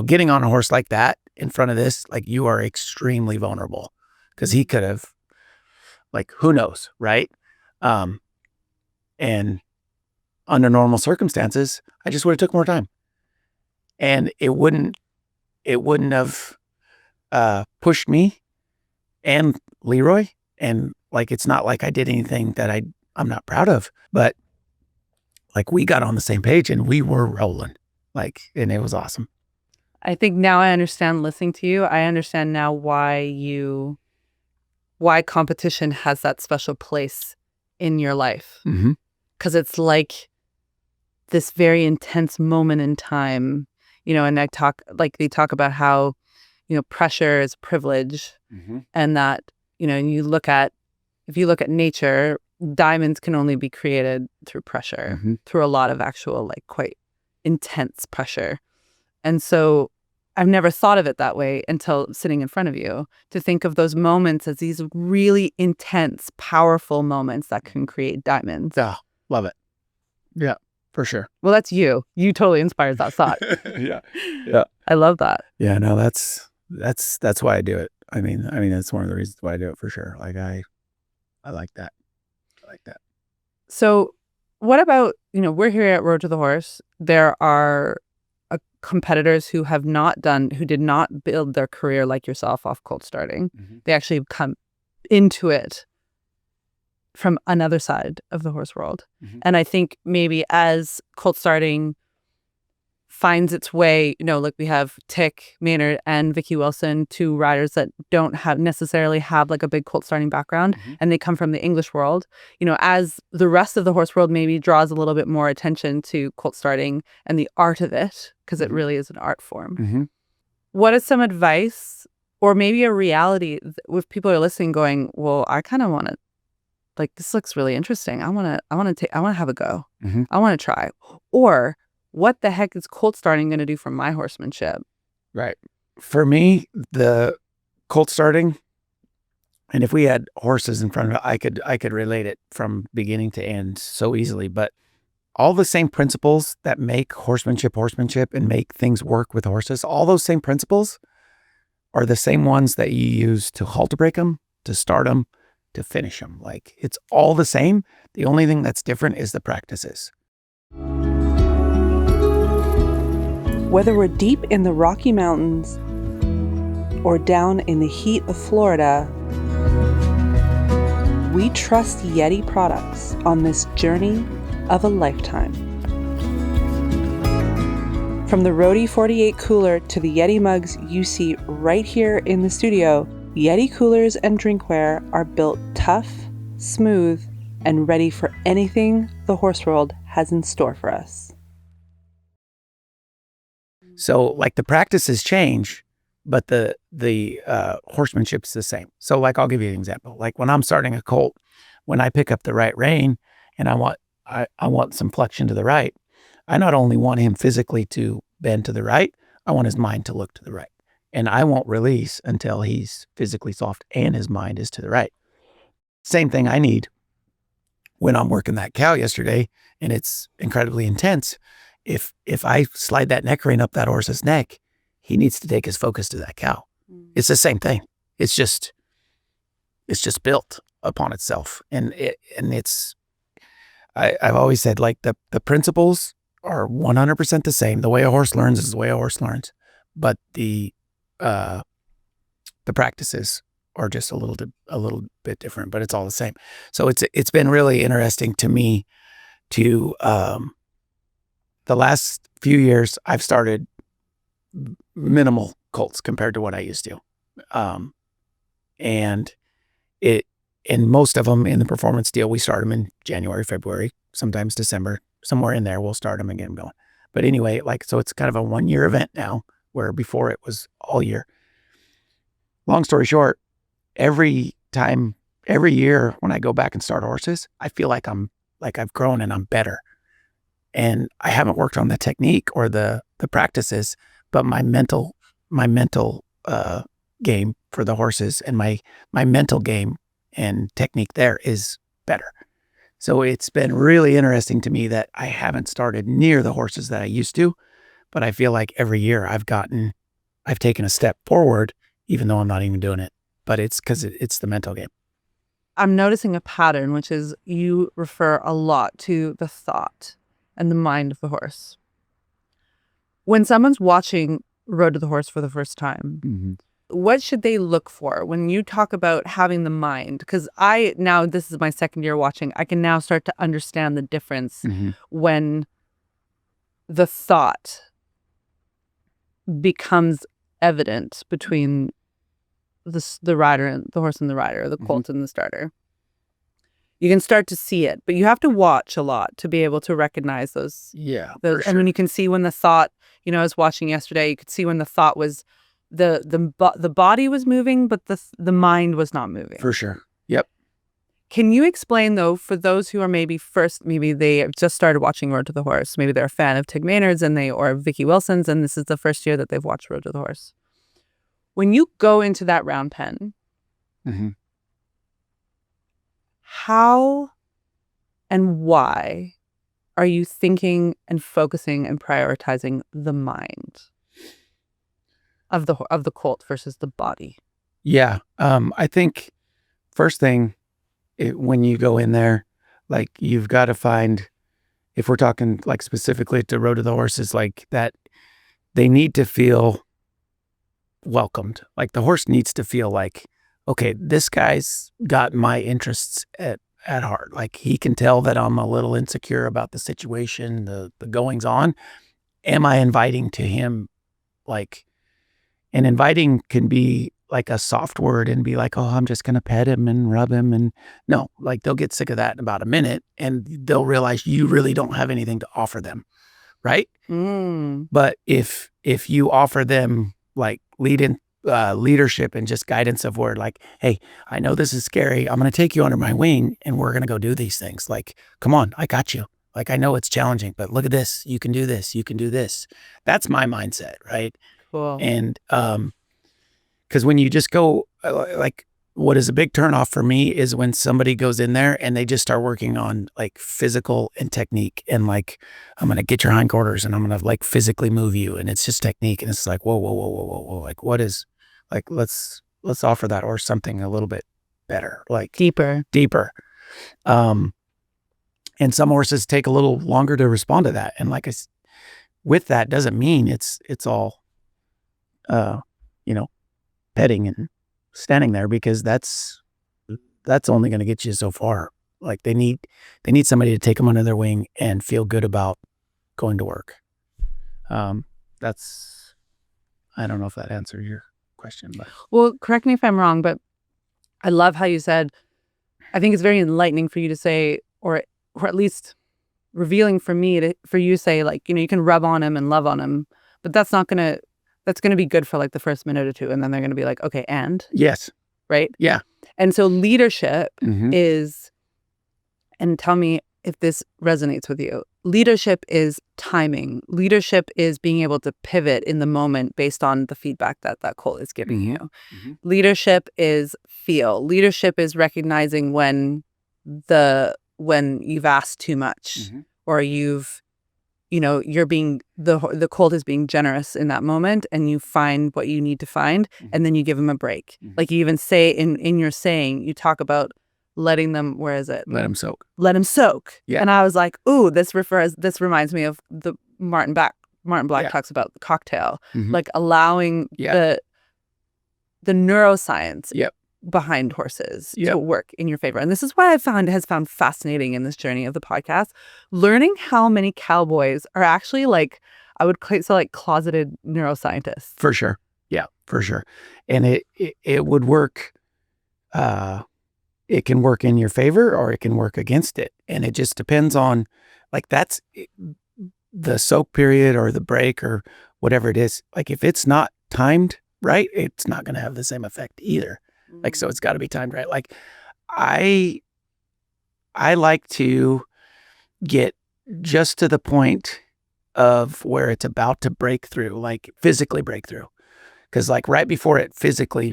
getting on a horse like that in front of this, like you are extremely vulnerable because he could have, like, who knows, right? And under normal circumstances, I just would have took more time and it wouldn't have pushed me and Leroy. And like, it's not like I did anything that I'm not proud of, but like we got on the same page and we were rolling, like, and it was awesome. I think now I understand listening to you. I understand now why competition has that special place in your life. Mm-hmm. Because it's like this very intense moment in time, and they talk about how, pressure is privilege. Mm-hmm. And that, and if you look at nature, diamonds can only be created through pressure, Mm-hmm. through a lot of actual, like, quite intense pressure. And so I've never thought of it that way until sitting in front of you, to think of those moments as these really intense, powerful moments that can create diamonds. Yeah, love it. Yeah, for sure. Well, that's you. You totally inspired that thought. Yeah. I love that. Yeah, no, that's why I do it. I mean, that's one of the reasons why I do it for sure. Like I like that. So what about, we're here at Road to the Horse. There are competitors who did not build their career like yourself off colt starting. Mm-hmm. They actually come into it from another side of the horse world. Mm-hmm. And I think maybe as colt starting finds its way, like we have Tick Maynard and Vicky Wilson, 2 riders that don't necessarily have like a big colt starting background, mm-hmm. and they come from the English world, as the rest of the horse world maybe draws a little bit more attention to colt starting and the art of it, because mm-hmm. it really is an art form. Mm-hmm. What is some advice or maybe a reality if people are listening going, well, I kind of want to, like, this looks really interesting. I want to have a go. Mm-hmm. I want to try. Or what the heck is colt starting going to do for my horsemanship? Right. For me, the colt starting, and if we had horses in front of it, I could relate it from beginning to end so easily. But all the same principles that make horsemanship and make things work with horses, all those same principles are the same ones that you use to halter break them, to start them, to finish them. Like, it's all the same. The only thing that's different is the practices. Whether we're deep in the Rocky Mountains or down in the heat of Florida, we trust YETI products on this journey of a lifetime. From the Roadie 48 cooler to the YETI mugs you see right here in the studio, YETI coolers and drinkware are built tough, smooth, and ready for anything the horse world has in store for us. So, like, the practices change, but the horsemanship's the same. So, like, I'll give you an example. Like, when I'm starting a colt, when I pick up the right rein and I want some flexion to the right, I not only want him physically to bend to the right, I want his mind to look to the right. And I won't release until he's physically soft and his mind is to the right. Same thing I need when I'm working that cow yesterday and it's incredibly intense. If I slide that neck rein up that horse's neck, he needs to take his focus to that cow. It's the same thing. It's just built upon itself. And I've always said, like, the principles are 100% the same. The way a horse learns is the way a horse learns, but the practices are just a little bit different, but it's all the same. So it's been really interesting to me to the last few years I've started minimal colts compared to what I used to, and most of them in the performance deal we start them in January, February, sometimes December, somewhere in there we'll start them and get them going. But anyway, like, so it's kind of a 1 year event now, where before it was all year. Long story short, every year when I go back and start horses, I feel like I've grown and I'm better. And I haven't worked on the technique or the practices, but my mental game for the horses and my mental game and technique there is better. So it's been really interesting to me that I haven't started near the horses that I used to, but I feel like every year I've taken a step forward, even though I'm not even doing it. But it's because it's the mental game. I'm noticing a pattern, which is you refer a lot to the thought and the mind of the horse. When someone's watching Road to the Horse for the first time, what should they look for when you talk about having the mind? Because this is my second year watching, I can now start to understand the difference when the thought becomes evident between the rider and the horse and the rider, the colt and the starter. You can start to see it, but you have to watch a lot to be able to recognize those. Yeah. And when you can see when the thought, I was watching yesterday, you could see when the thought was the body was moving, but the mind was not moving. For sure. Yep. Can you explain, though, for those who are maybe they have just started watching Road to the Horse, maybe they're a fan of Tig Maynard's or Vicky Wilson's, and this is the first year that they've watched Road to the Horse. When you go into that round pen, how and why are you thinking and focusing and prioritizing the mind of the colt versus the body? Yeah. I think first thing, when you go in there, like, you've got to find, if we're talking like specifically to Road to the Horses, like that, they need to feel welcomed. Like, the horse needs to feel like, okay, this guy's got my interests at heart. Like, he can tell that I'm a little insecure about the situation, the goings on. Am I inviting to him? Like, and inviting can be like a soft word and be like, oh, I'm just going to pet him and rub him. And no, like, they'll get sick of that in about a minute and they'll realize you really don't have anything to offer them. Right. But if you offer them like leadership and just guidance of word, like, hey, I know this is scary. I'm going to take you under my wing and we're going to go do these things. Like, come on, I got you. Like, I know it's challenging, but look at this. You can do this. You can do this. That's my mindset. Right. Cool. And, because when you just go, like, what is a big turnoff for me is when somebody goes in there and they just start working on like physical and technique and like, I'm going to get your hindquarters and I'm going to like physically move you. And it's just technique. And it's like, whoa. Like, what is, like, let's offer that horse something a little bit better, like deeper. And some horses take a little longer to respond to that. And like, with that doesn't mean it's all, petting and standing there, because that's only going to get you so far. Like, they need somebody to take them under their wing and feel good about going to work. I don't know if that answers your question, but. Well, correct me if I'm wrong, but I love how you said, I think it's very enlightening for you to say, or at least revealing for me for you to say, like, you can rub on him and love on him, but that's going to be good for like the first minute or two. And then they're going to be like, okay, and? Yes. Right? Yeah. And so leadership is, and tell me if this resonates with you, leadership is timing. Leadership is being able to pivot in the moment based on the feedback that colt is giving you. Leadership is feel. Leadership is recognizing when you've asked too much or you're being, the colt is being generous in that moment, and you find what you need to find, and then you give him a break. Like, you even say in your saying, you talk about letting them, where is it? Let them soak. Let them soak. Yeah. And I was like, ooh, this reminds me of the Martin Black talks about the cocktail, like allowing the neuroscience behind horses to work in your favor. And this is what I has found fascinating in this journey of the podcast, learning how many cowboys are actually like, I would say like closeted neuroscientists. For sure. Yeah, for sure. And it would work. It can work in your favor or it can work against it. And it just depends on, like, that's the soak period or the break or whatever it is. Like, if it's not timed right, it's not going to have the same effect either. Like, so it's got to be timed right. Like, I like to get just to the point of where it's about to break through, like physically break through. Because like right before it physically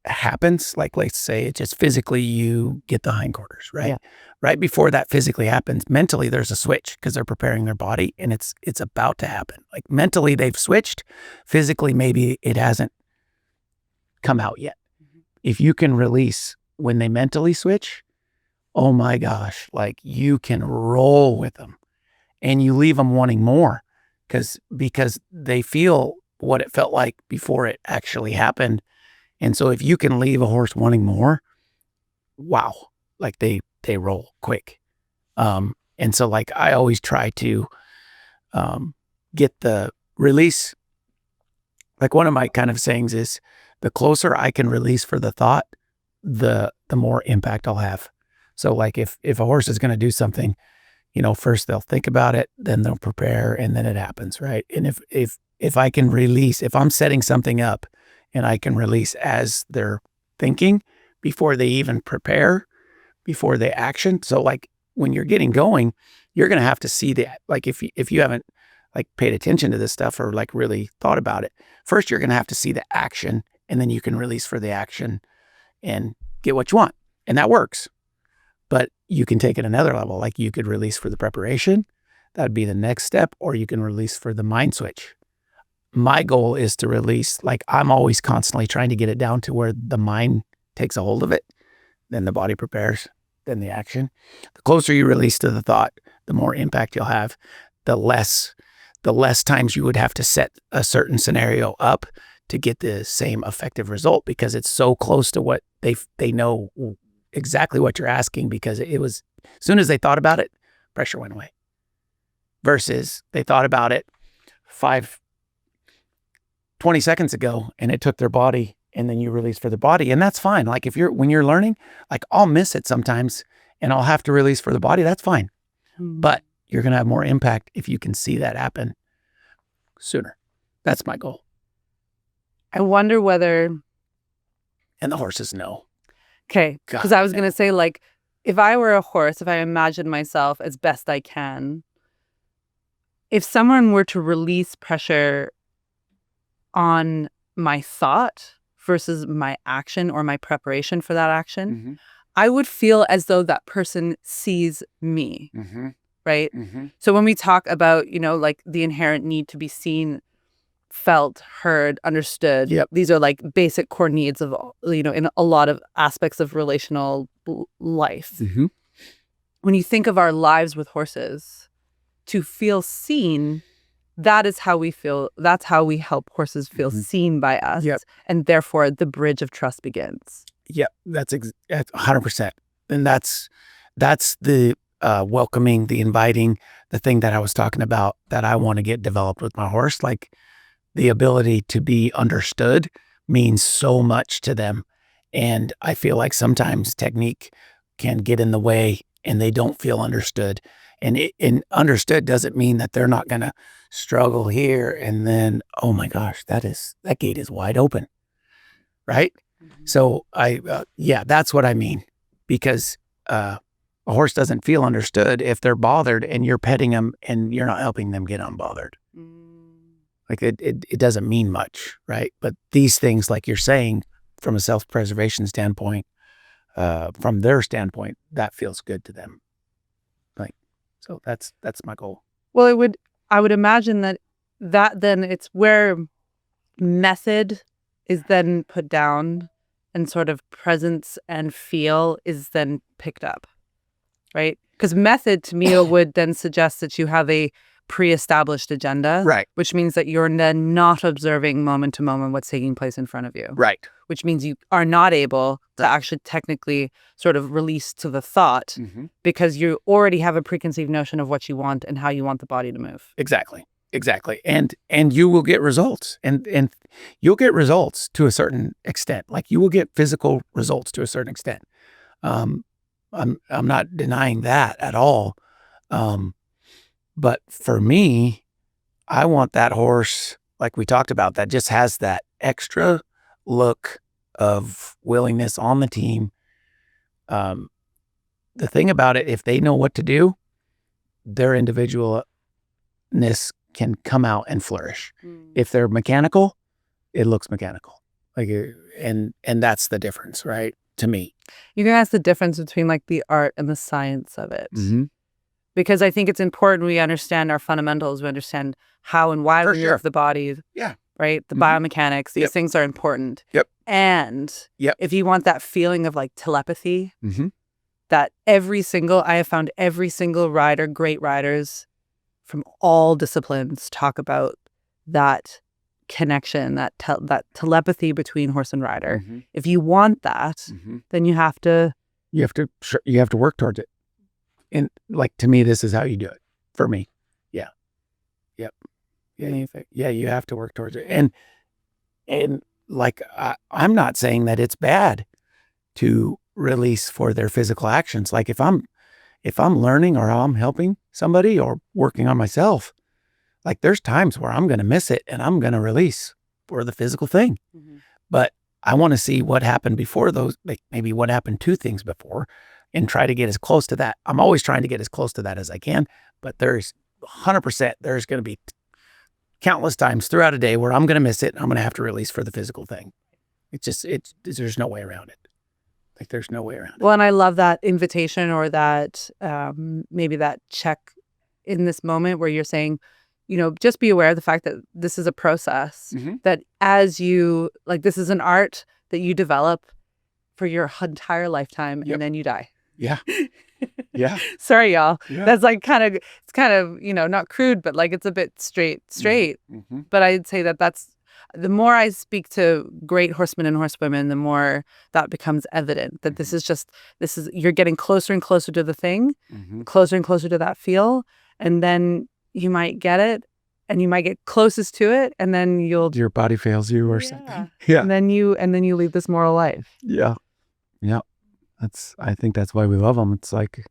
happens, like let's say it just physically you get the hindquarters, right? Yeah. Right before that physically happens, mentally there's a switch because they're preparing their body and it's about to happen. Like mentally they've switched, physically maybe it hasn't come out yet. If you can release when they mentally switch, oh my gosh, like you can roll with them and you leave them wanting more because they feel what it felt like before it actually happened. And so if you can leave a horse wanting more, wow, like they roll quick. And so like I always try to get the release. Like one of my kind of sayings is the closer I can release for the thought, the more impact I'll have. So like if a horse is going to do something, you know, first they'll think about it, then they'll prepare, and then it happens, right? And if I can release, if I'm setting something up and I can release as they're thinking before they even prepare, before they action. So like when you're getting going, you're going to have to see that. Like if you haven't like paid attention to this stuff or like really thought about it, first you're going to have to see the action and then you can release for the action and get what you want. And that works. But you can take it another level. Like you could release for the preparation. That'd be the next step. Or you can release for the mind switch. My goal is to release, like I'm always constantly trying to get it down to where the mind takes a hold of it. Then the body prepares, then the action. The closer you release to the thought, the more impact you'll have. The less times you would have to set a certain scenario up to get the same effective result because it's so close to what they know exactly what you're asking because it was, as soon as they thought about it, pressure went away. Versus they thought about it 20 seconds ago and it took their body and then you release for the body. And that's fine. Like when you're learning, like I'll miss it sometimes and I'll have to release for the body. That's fine. But you're going to have more impact if you can see that happen sooner. That's my goal. I wonder whether... And the horses know. Okay. Because I was going to say, like, if I were a horse, if I imagined myself as best I can, if someone were to release pressure on my thought versus my action or my preparation for that action, I would feel as though that person sees me, right? So when we talk about, you know, like the inherent need to be seen, felt, heard, understood, these are like basic core needs of, you know, in a lot of aspects of relational life. When you think of our lives with horses, to feel seen, that is how we feel. That's how we help horses feel seen by us. And therefore the bridge of trust begins. That's 100%. And that's the welcoming, the inviting, the thing that I was talking about that I want to get developed with my horse. Like the ability to be understood means so much to them. And I feel like sometimes technique can get in the way and they don't feel understood. And understood doesn't mean that they're not going to struggle here. And then, oh my gosh, that gate is wide open. Right. So that's what I mean, because a horse doesn't feel understood if they're bothered and you're petting them and you're not helping them get unbothered. Like it doesn't mean much, right? But these things, like you're saying, from a self-preservation standpoint, from their standpoint, that feels good to them. Like, so that's my goal. Well, I would imagine that then it's where method is then put down and sort of presence and feel is then picked up, right? Because method to me would then suggest that you have a pre-established agenda, Right. which means that you're then not observing moment to moment what's taking place in front of you. Right. Which means you are not able to actually technically sort of release to the thought because you already have a preconceived notion of what you want and how you want the body to move. Exactly. And you will get results, and you'll get results to a certain extent. Like you will get physical results to a certain extent. I'm not denying that at all. But for me, I want that horse, like we talked about, that just has that extra look of willingness on the team. The thing about it, if they know what to do, their individualness can come out and flourish. If they're mechanical, it looks mechanical. Like, and that's the difference, right? To me. You think that's the difference between like the art and the science of it. Because I think it's important we understand our fundamentals. We understand how and why we move the body. Yeah. Right? The biomechanics. These things are important. And if you want that feeling of like telepathy, that I have found every single rider, great riders from all disciplines talk about that connection, that telepathy between horse and rider. If you want that, then you have to work towards it. And like, to me, this is how you do it for me. Yeah. Yep. Yeah. You have to work towards it. And like, I'm not saying that it's bad to release for their physical actions. Like if I'm learning or I'm helping somebody or working on myself, like there's times where I'm going to miss it and I'm going to release for the physical thing. But I want to see what happened before those, like maybe what happened 2 things before, and try to get as close to that. I'm always trying to get as close to that as I can, but there's 100%, there's going to be countless times throughout a day where I'm going to miss it and I'm going to have to release for the physical thing. There's no way around it. Like there's no way around it. Well, and I love that invitation or that maybe that check in this moment where you're saying, just be aware of the fact that this is a process, that as you, like this is an art that you develop for your entire lifetime and then you die. Yeah. Yeah. Sorry, y'all. Yeah. That's like it's kind of, not crude, but like it's a bit straight. But I'd say that's the more I speak to great horsemen and horsewomen, the more that becomes evident that this is you're getting closer and closer to the thing, closer and closer to that feel. And then you might get it and you might get closest to it. And then your body fails you or something. Yeah. And then you lead this moral life. Yeah. Yeah. I think that's why we love them. It's like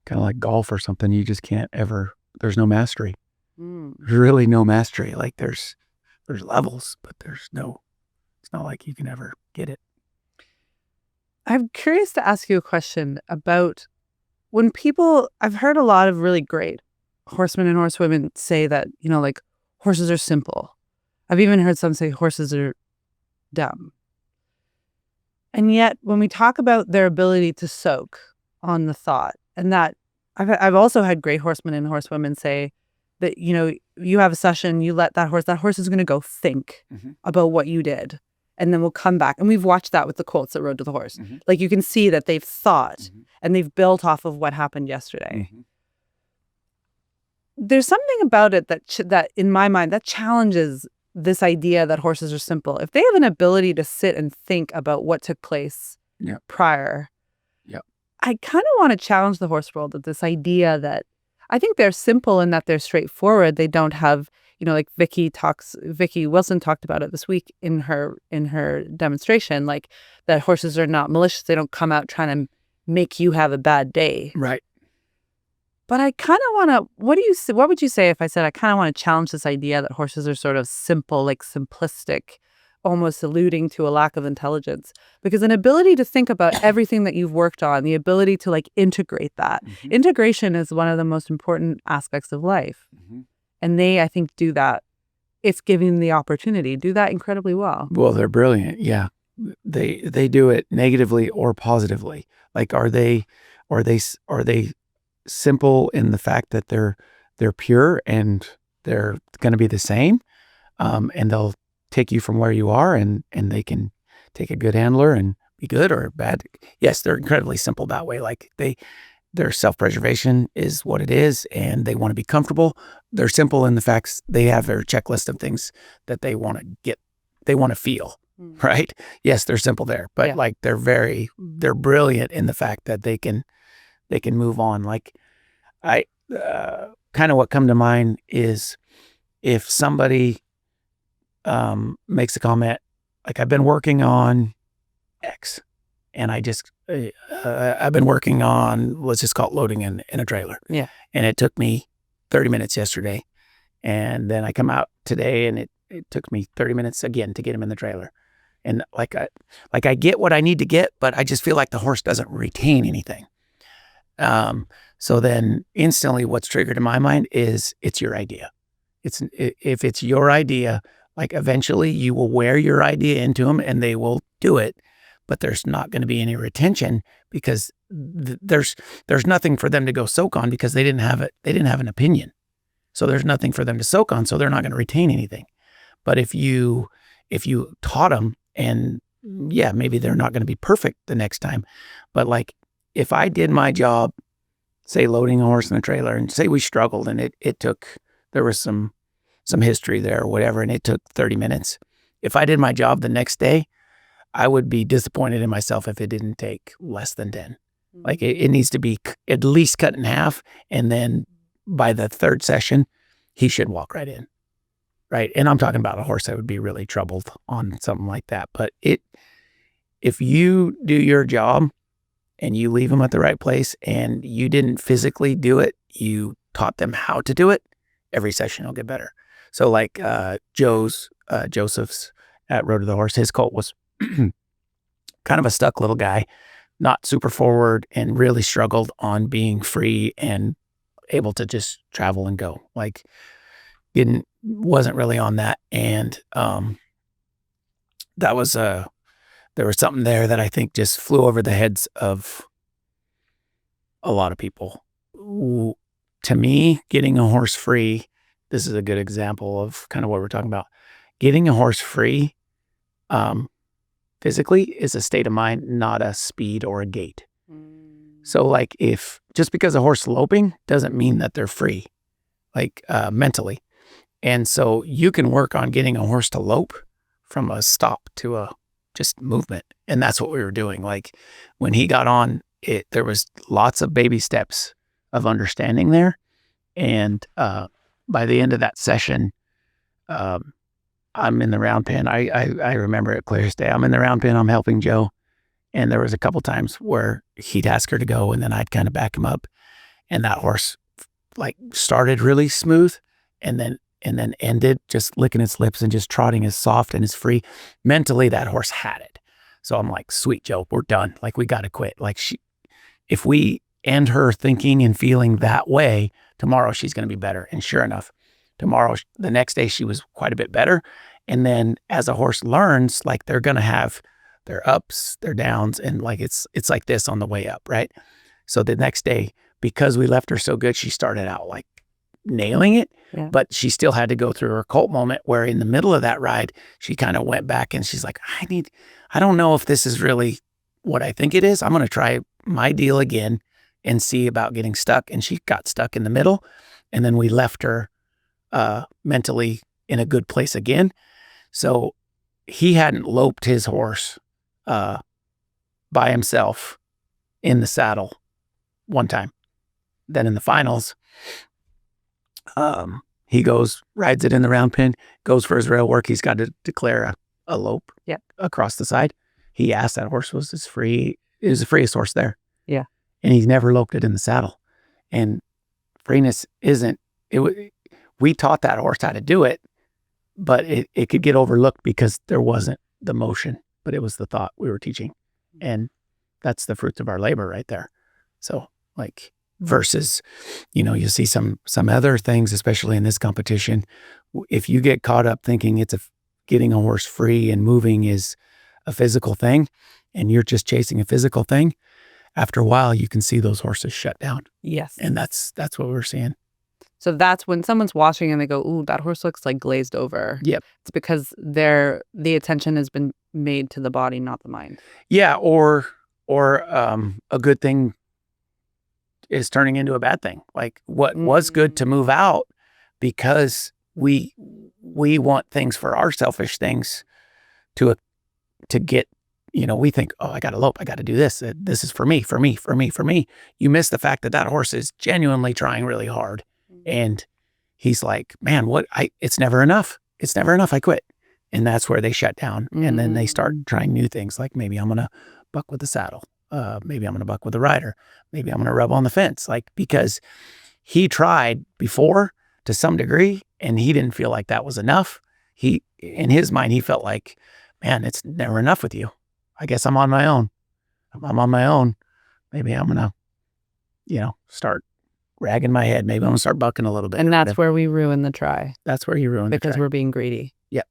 kind of like golf or something. You just can't ever, there's no mastery. There's really no mastery. Like there's levels, but it's not like you can ever get it. I'm curious to ask you a question about I've heard a lot of really great horsemen and horsewomen say that, like horses are simple. I've even heard some say horses are dumb. And yet when we talk about their ability to soak on the thought, and that I've also had great horsemen and horsewomen say that, you have a session, you let that horse is going to go think about what you did. And then we'll come back. And we've watched that with the colts that rode to the horse. Like you can see that they've thought and they've built off of what happened yesterday. There's something about it that in my mind, that challenges this idea that horses are simple. If they have an ability to sit and think about what took place prior, I kind of want to challenge the horse world with this idea that I think they're simple in that they're straightforward. They don't have, like Vicky Wilson talked about it this week in her demonstration, like that horses are not malicious. They don't come out trying to make you have a bad day. Right. But I kind of want to, what would you say if I said I kind of want to challenge this idea that horses are sort of simple, like simplistic, almost alluding to a lack of intelligence? Because an ability to think about everything that you've worked on, the ability to like integrate that. Integration is one of the most important aspects of life. And they, I think, do that. If given the opportunity, do that incredibly well. Well, they're brilliant. Yeah. They do it negatively or positively. Like, are they simple in the fact that they're pure and they're going to be the same, and they'll take you from where you are and they can take a good handler and be good or bad. Yes, they're incredibly simple that way. Like their self-preservation is what it is, and they want to be comfortable. They're simple in the facts they have their checklist of things that they want to get, they want to feel, right? Yes, they're simple there, but like they're brilliant in the fact that they can move on. Like kind of what come to mind is if somebody makes a comment, like I've been working on X, and I've been working on, let's just call it loading in a trailer. Yeah. And it took me 30 minutes yesterday. And then I come out today and it took me 30 minutes again to get him in the trailer. And like I get what I need to get, but I just feel like the horse doesn't retain anything. So then instantly what's triggered in my mind is it's your idea. If it's your idea, like eventually you will wear your idea into them and they will do it. But there's not going to be any retention because there's nothing for them to go soak on because they didn't have it. They didn't have an opinion. So there's nothing for them to soak on. So they're not going to retain anything. But if you taught them, and yeah, maybe they're not going to be perfect the next time. But like if I did my job, say loading a horse in a trailer, and say we struggled and it took, there was some history there or whatever, and it took 30 minutes. If I did my job the next day, I would be disappointed in myself if it didn't take less than 10. Like it needs to be at least cut in half. And then by the third session, he should walk right in. Right. And I'm talking about a horse that would be really troubled on something like that. But if you do your job and you leave them at the right place and you didn't physically do it, you taught them how to do it, every session will get better. So like Joseph's at Road to the Horse, his colt was kind of a stuck little guy, not super forward, and really struggled on being free and able to just travel and go. Like wasn't really on that. And that was there was something there that I think just flew over the heads of a lot of people. To me, getting a horse free, this is a good example of kind of what we're talking about. Getting a horse free physically is a state of mind, not a speed or a gait. So like just because a horse loping doesn't mean that they're free, like mentally. And so you can work on getting a horse to lope from a stop to a just movement. And that's what we were doing. Like when he got on it, there was lots of baby steps of understanding there. And by the end of that session, I'm in the round pen. I remember it clear as day. I'm in the round pen. I'm helping Joe. And there was a couple times where he'd ask her to go and then I'd kind of back him up. And that horse like started really smooth and then ended just licking its lips and just trotting as soft and as free. Mentally, that horse had it. So I'm like, sweet Joe, we're done. Like we got to quit. Like if we end her thinking and feeling that way, tomorrow she's going to be better. And sure enough, the next day she was quite a bit better. And then as a horse learns, like they're going to have their ups, their downs, and like it's like this on the way up, right? So the next day, because we left her so good, she started out like nailing it, but she still had to go through her colt moment where in the middle of that ride, she kind of went back and she's like, I don't know if this is really what I think it is. I'm going to try my deal again and see about getting stuck. And she got stuck in the middle. And then we left her mentally in a good place again. So he hadn't loped his horse by himself in the saddle one time. Then in the finals, he goes, rides it in the round pen, goes for his rail work. He's got to declare a lope across the side. He asked that horse was the freest horse there. Yeah. And he's never loped it in the saddle. And freeness we taught that horse how to do it, but it could get overlooked because there wasn't the motion, but it was the thought we were teaching. And that's the fruits of our labor right there. So like versus, you see some other things, especially in this competition, if you get caught up thinking getting a horse free and moving is a physical thing and you're just chasing a physical thing, after a while you can see those horses shut down. Yes. And that's what we're seeing. So that's when someone's watching and they go, ooh, that horse looks like glazed over. Yep. It's because the attention has been made to the body, not the mind. Yeah. Or a good thing is turning into a bad thing. Like what was good to move out because we want things for our selfish things to get, we think, oh, I got to lope. I got to do this. This is for me. You miss the fact that horse is genuinely trying really hard. And he's like, man, it's never enough. It's never enough. I quit. And that's where they shut down. And then they start trying new things. Like maybe I'm going to buck with the saddle. Maybe I'm going to buck with the rider. Maybe I'm going to rub on the fence. Like, because he tried before to some degree and he didn't feel like that was enough. In his mind, he felt like, man, it's never enough with you. I guess I'm on my own. I'm on my own. Maybe I'm going to, start ragging my head. Maybe I'm going to start bucking a little bit. And that's where we ruin the try. That's where you ruin the try. Because we're being greedy. Yep.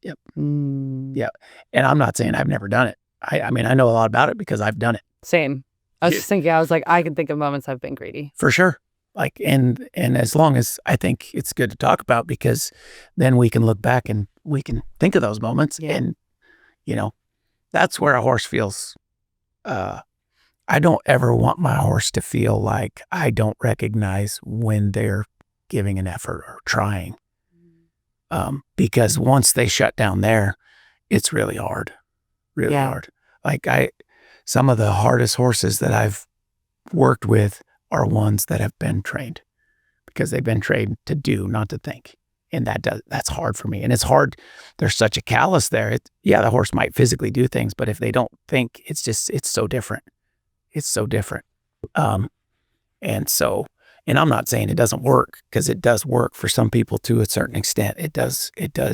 Yep. Yeah. And I'm not saying I've never done it. I mean, I know a lot about it because I've done it. Same. I was just thinking, I was like, I can think of moments I've been greedy. For sure. Like, and as long as I think it's good to talk about, because then we can look back and we can think of those moments. Yeah. And, that's where a horse feels, I don't ever want my horse to feel like I don't recognize when they're giving an effort or trying. Because once they shut down there, it's really hard, really hard. Like some of the hardest horses that I've worked with are ones that have been trained because they've been trained to do, not to think. And that's hard for me. And it's hard. There's such a callus there. The horse might physically do things, but if they don't think, it's so different. It's so different. And I'm not saying it doesn't work, because it does work for some people to a certain extent. It does.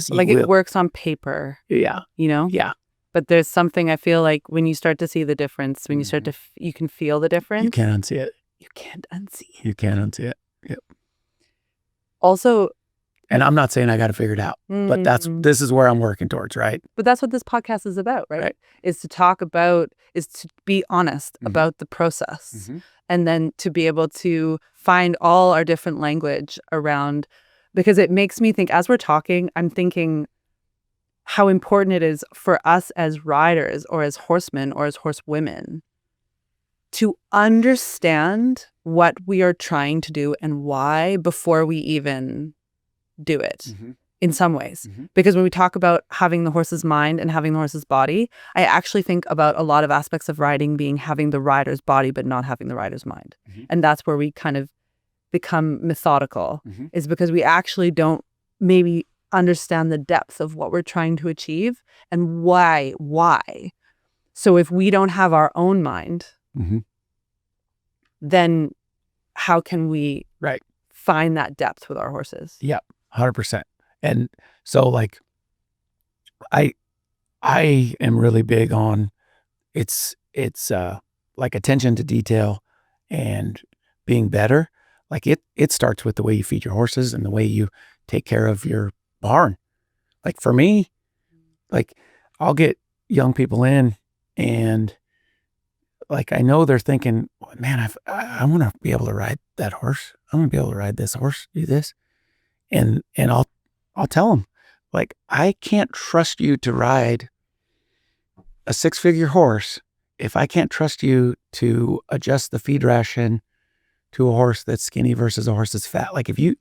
Like it works on paper. Yeah. Yeah. But there's something I feel like when you start to see the difference, when you start to, you can feel the difference. You can't unsee it. You can't unsee it. You can't unsee it. Yep. Also, and I'm not saying I got to figure it out, but this is where I'm working towards, right? But that's what this podcast is about, right? Is to talk about, is to be honest about the process, and then to be able to find all our different language around, because it makes me think, as we're talking, I'm thinking how important it is for us as riders or as horsemen or as horsewomen to understand what we are trying to do and why before we even do it in some ways. Because when we talk about having the horse's mind and having the horse's body, I actually think about a lot of aspects of riding being having the rider's body but not having the rider's mind. And that's where we kind of become methodical, is because we actually don't maybe understand the depth of what we're trying to achieve and why. So if we don't have our own mind, then how can we find that depth with our horses? Yep. 100%. And so like, I am really big on it's like attention to detail and being better. Like it starts with the way you feed your horses and the way you take care of your barn. Like for me, like I'll get young people in and like, I know they're thinking, man, I want to be able to ride that horse. I want to be able to ride this horse, do this. And I'll tell them, like, I can't trust you to ride a 6-figure horse if I can't trust you to adjust the feed ration to a horse that's skinny versus a horse that's fat. Like if you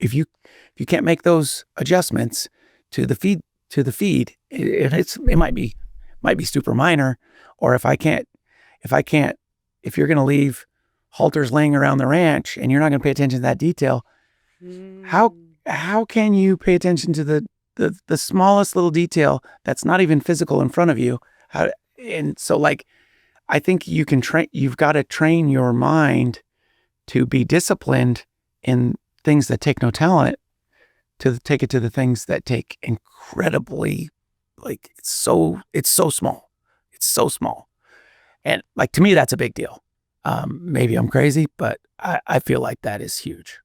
can't make those adjustments to the feed, it might be super minor. Or if you're going to leave halters laying around the ranch and you're not going to pay attention to that detail, how can you pay attention to the smallest little detail that's not even physical in front of you? And so like, I think you've got to train your mind to be disciplined in things that take no talent, to take it to the things that take incredibly, like, it's so small. It's so small. And like, to me, that's a big deal. Maybe I'm crazy, but I feel like that is huge.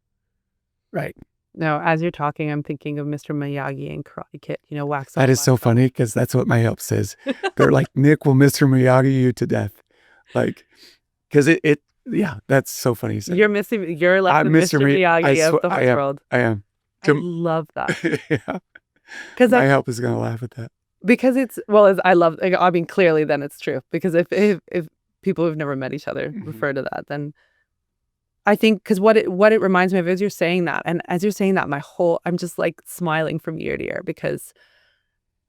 Right. No, as you're talking, I'm thinking of Mr. Miyagi and Karate Kid, wax on. That is so funny, because that's what my help says. They're like, Nick will Mr. Miyagi you to death. Like, because Yeah, that's so funny. You're like I'm the Mr. Mr. Miyagi of the I horse am. world. I am. I love that. Yeah. Because My help is going to laugh at that. Because it's, well, as I love, I mean, clearly then it's true. Because if people who've never met each other refer to that, then I think, because what it reminds me of is you're saying that. And as you're saying that, I'm just like smiling from ear to ear, because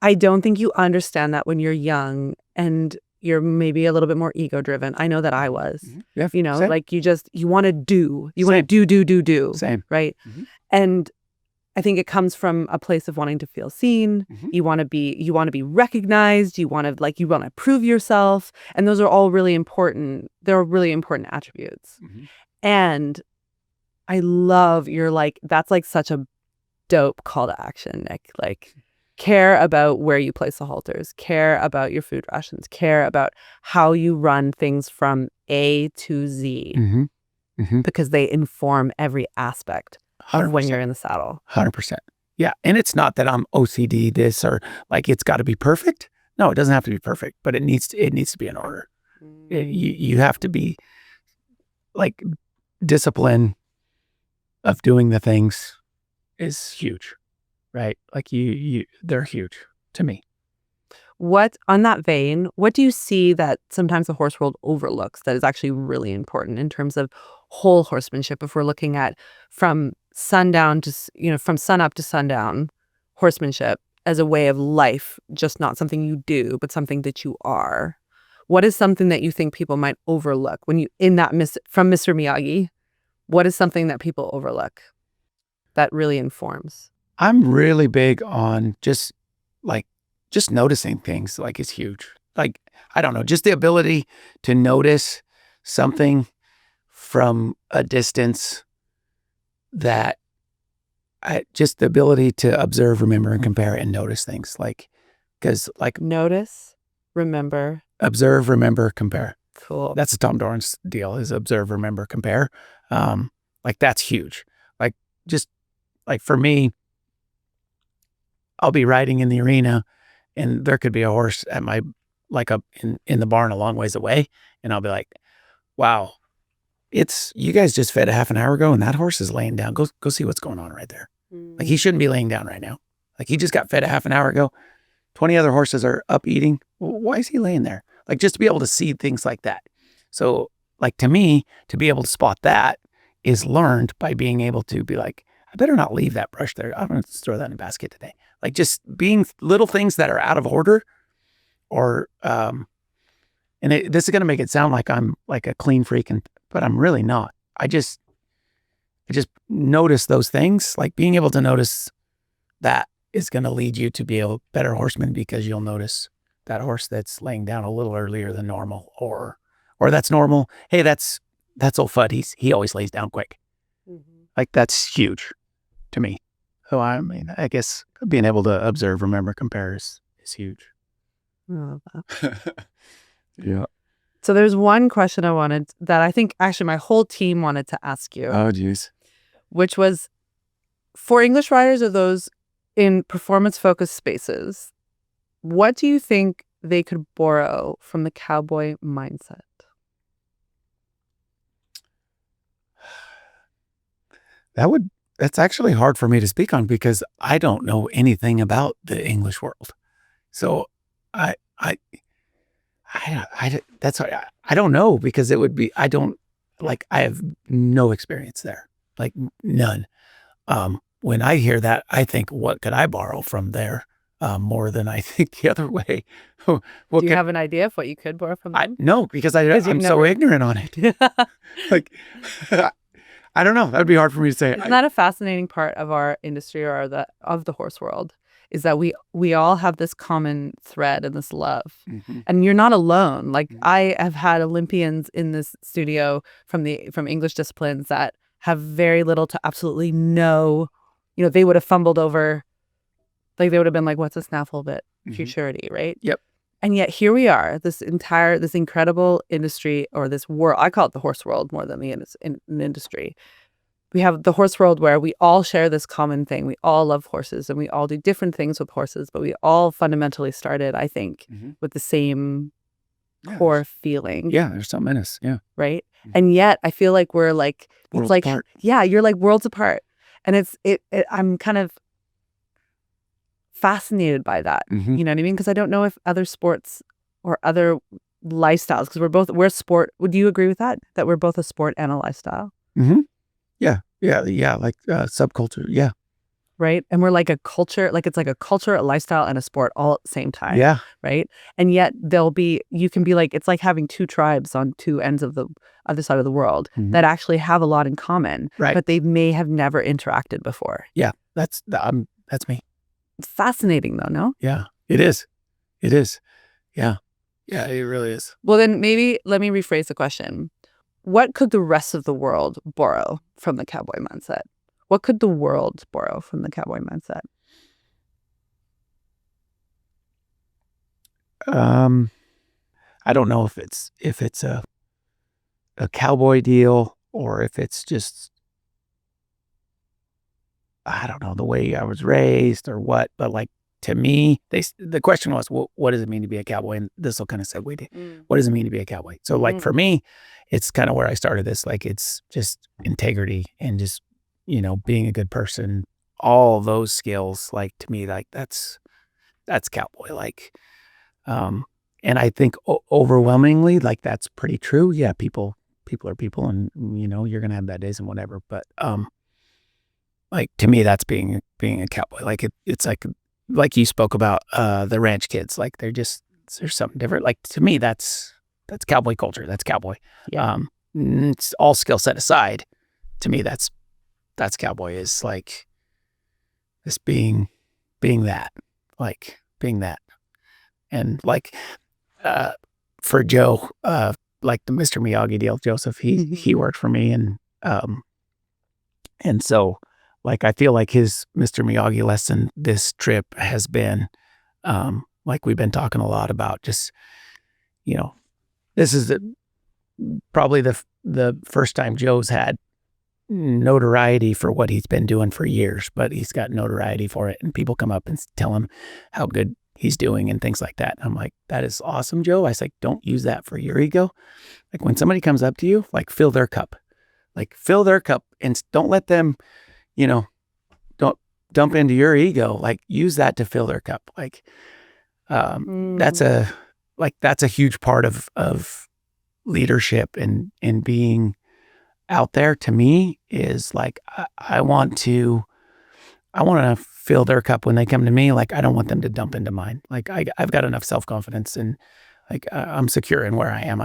I don't think you understand that when you're young and you're maybe a little bit more ego driven. I know that I was, Yeah, you know, same. like you want to do, want to do. Same. Right. And I think it comes from a place of wanting to feel seen. You want to be recognized. You want to prove yourself. And those are all really important. They're really important attributes. And I love that's like such a dope call to action, Nick. Like, care about where you place the halters, care about your food rations, care about how you run things from A to Z, because they inform every aspect of when you're in the saddle. 100%. Yeah. And it's not that I'm OCD this or like it's got to be perfect. No, it doesn't have to be perfect, but it needs to be in order. You have to be like, discipline of doing the things is huge, right? Like they're huge to me. On that vein, what do you see that sometimes the horse world overlooks that is actually really important in terms of whole horsemanship? If we're looking at from sundown to, from sunup to sundown horsemanship as a way of life, just not something you do, but something that you are. What is something that you think people might overlook from Mr. Miyagi? What is something that people overlook that really informs? I'm really big on just noticing things, like, is huge. Like, I don't know, just the ability to notice something from a distance, just the ability to observe, remember, and compare and notice things. Notice, remember. Observe, remember, compare. Cool. That's a Tom Dorrance deal, is observe, remember, compare. That's huge. For me, I'll be riding in the arena and there could be a horse at my, in the barn a long ways away. And I'll be like, wow, you guys just fed a half an hour ago and that horse is laying down. Go see what's going on right there. Like, he shouldn't be laying down right now. Like, he just got fed a half an hour ago. 20 other horses are up eating. Why is he laying there? Like, just to be able to see things like that. So, to me, to be able to spot that is learned by being able to be like, I better not leave that brush there. I'm going to throw that in a basket today. Like, just being little things that are out of order, or, this is going to make it sound like I'm like a clean freak, but I'm really not. I just notice those things. Like, being able to notice that is going to lead you to be a better horseman, because you'll notice that horse that's laying down a little earlier than normal, or that's normal. Hey, that's old Fudd. He always lays down quick. Like, that's huge to me. So, I mean, I guess being able to observe, remember, compare is huge. I love that. Yeah. So there's one question that I think actually my whole team wanted to ask you. Oh, geez. Which was, for English riders or those in performance-focused spaces, what do you think they could borrow from the cowboy mindset? That's actually hard for me to speak on, because I don't know anything about the English world. So I don't know, because it would be, I have no experience there, like none. When I hear that, I think, what could I borrow from there? More than I think the other way. Do you have an idea of what you could borrow from them? No, because I'm so ignorant on it. Like, I don't know. That would be hard for me to say. Isn't that a fascinating part of our industry, or of the horse world, is that we all have this common thread and this love. And you're not alone. Like, I have had Olympians in this studio from English disciplines that have very little to absolutely no, they would have fumbled over, like, they would have been like, what's a snaffle bit? Futurity, right? Yep. And yet here we are, this incredible industry, or this world. I call it the horse world more than an industry. We have the horse world where we all share this common thing. We all love horses, and we all do different things with horses, but we all fundamentally started, I think, with the same core feeling. Yeah, there's something in us. Yeah. Right? And yet I feel like we're like, Worlds it's like, apart. yeah, you're like worlds apart. And I'm kind of fascinated by that. Mhm. You know what I mean? Because I don't know if other sports or other lifestyles, because we're sport. Would you agree with that? That we're both a sport and a lifestyle? Mm-hmm. Yeah. Like subculture. Yeah. Right. And we're like a culture, like it's like a culture, a lifestyle, and a sport all at the same time. Yeah. Right. And yet you can be like, it's like having two tribes on two ends of the other side of the world that actually have a lot in common, Right. but they may have never interacted before. Yeah. That's me. It's fascinating though, no? Yeah. It is. Yeah. Yeah, it really is. Well, then maybe let me rephrase the question. What could the rest of the world borrow from the cowboy mindset? What could the world borrow from the cowboy mindset? I don't know if it's a cowboy deal or if it's just, I don't know, the way I was raised or what, but like to me, the question was, what does it mean to be a cowboy? And this will kind of segue to what does it mean to be a cowboy? So like for me, it's kind of where I started this, like it's just integrity and just, being a good person, all those skills, like to me, like that's cowboy. Like, and I think overwhelmingly, like that's pretty true. Yeah. People are people and, you're going to have bad days and whatever. But, like to me, that's being a cowboy. Like it's like you spoke about, the ranch kids, like there's something different. Like to me, that's cowboy culture. That's cowboy. Yeah. It's all skill set aside. To me, that's cowboy is like this being that, like being that. And like, for Joe, like the Mr. Miyagi deal, Joseph, he worked for me. And so like, I feel like his Mr. Miyagi lesson this trip has been, like we've been talking a lot about just, this is probably the first time Joe's had notoriety for what he's been doing for years, but he's got notoriety for it. And people come up and tell him how good he's doing and things like that. I'm like, that is awesome, Joe. I was like, don't use that for your ego. Like when somebody comes up to you, like fill their cup and don't let them, don't dump into your ego. Like use that to fill their cup. Like, that's a huge part of leadership and being out there to me is like, I want to fill their cup when they come to me. Like, I don't want them to dump into mine. Like I've got enough self-confidence and like, I'm secure in where I am.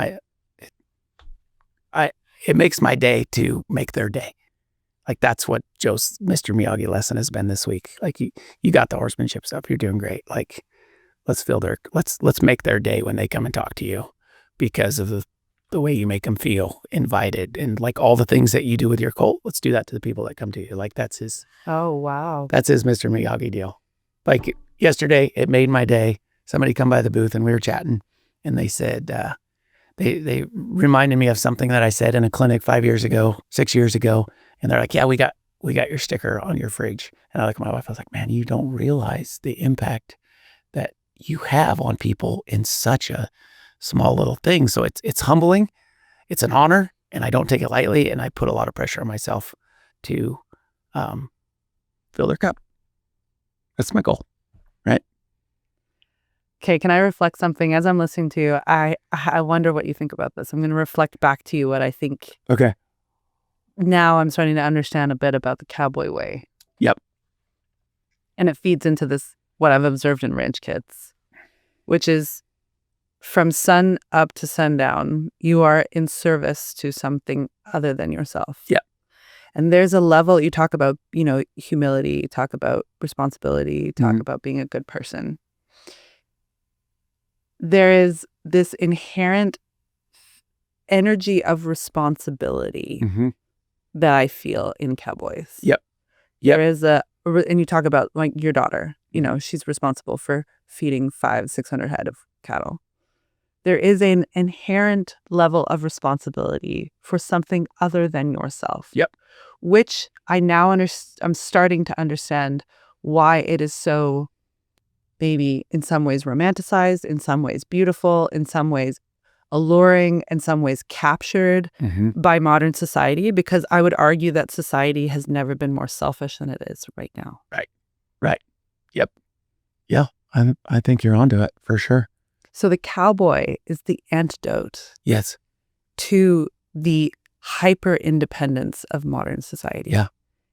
It makes my day to make their day. Like that's what Joe's Mr. Miyagi lesson has been this week. Like you got the horsemanship stuff. You're doing great. Like let's make their day when they come and talk to you because of the way you make them feel invited and like all the things that you do with your colt. Let's do that to the people that come to you. Like that's his. Oh, wow. That's his Mr. Miyagi deal. Like yesterday, it made my day. Somebody come by the booth and we were chatting and they said, they reminded me of something that I said in a clinic 6 years ago. And they're like, yeah, we got your sticker on your fridge. And I look at my wife, I was like, man, you don't realize the impact that you have on people in such a small little thing. So it's humbling. It's an honor and I don't take it lightly. And I put a lot of pressure on myself to, fill their cup. That's my goal. Right. Okay. Can I reflect something as I'm listening to you? I wonder what you think about this. I'm going to reflect back to you what I think. Okay. Now I'm starting to understand a bit about the cowboy way. Yep. And it feeds into this, what I've observed in ranch kids, which is from sun up to sundown, you are in service to something other than yourself. Yep. And there's a level, you talk about, humility, talk about responsibility, talk about being a good person. There is this inherent energy of responsibility that I feel in cowboys. Yep. There is and you talk about like your daughter, she's responsible for feeding 500-600 head of cattle. There is an inherent level of responsibility for something other than yourself. Yep. Which I now I'm starting to understand why it is so maybe in some ways romanticized, in some ways beautiful, in some ways alluring, in some ways captured by modern society, because I would argue that society has never been more selfish than it is right now. Right. Yep. Yeah. I think you're onto it for sure. So the cowboy is the antidote Yes. to the hyper independence of modern society. Yeah.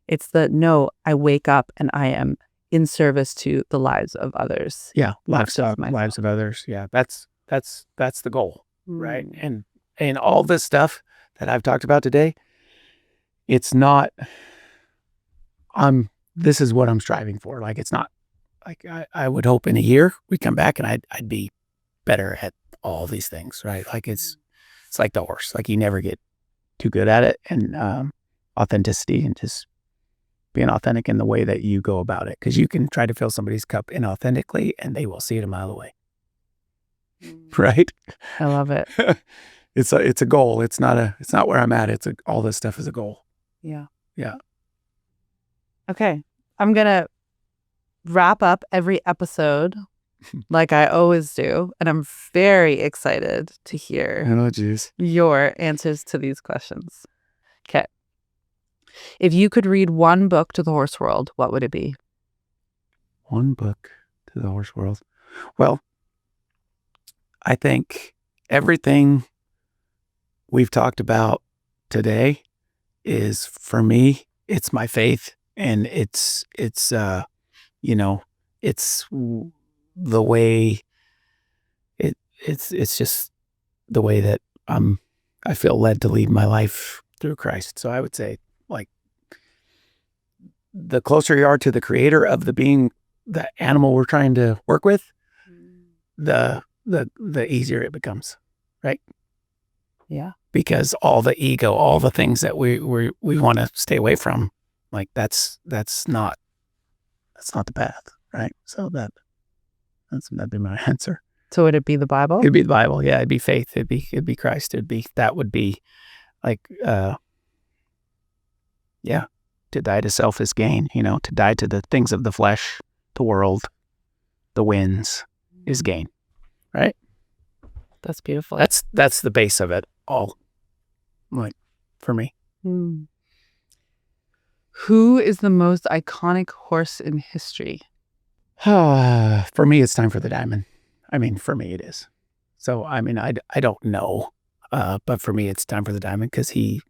It's no, I wake up and I am in service to the lives of others. Yeah. Not just myself. Lives of others. Yeah. That's the goal. Right. And all this stuff that I've talked about today, it's not, this is what I'm striving for. Like, it's not like I would hope in a year we come back and I'd be better at all these things. Right. Like it's like the horse, like you never get too good at it, and authenticity and just being authentic in the way that you go about it. 'Cause you can try to fill somebody's cup inauthentically and they will see it a mile away. Right. I love it. It's a goal. It's not where I'm at. All this stuff is a goal. Yeah. Yeah. Okay. I'm going to wrap up every episode like I always do. And I'm very excited to hear your answers to these questions. Okay. If you could read one book to the horse world, what would it be? One book to the horse world. Well, I think everything we've talked about today is, for me, it's my faith, and it's the way it's just the way that I feel led to lead my life through Christ. So I would say, like, the closer you are to the creator of the animal we're trying to work with, the easier it becomes, right? Yeah. Because all the ego, all the things that we want to stay away from, like that's not the path, right? So that'd be my answer. So would it be the Bible? It'd be the Bible, yeah. It'd be faith. It'd be Christ. That would be like, to die to self is gain. To die to the things of the flesh, the world, the winds is gain, right? That's beautiful. That's the base of it all, like, for me. Who is the most iconic horse in history? For me, it's Time for the Diamond. I mean, for me, it is. So, I mean, I don't know, but for me, it's Time for the Diamond, because he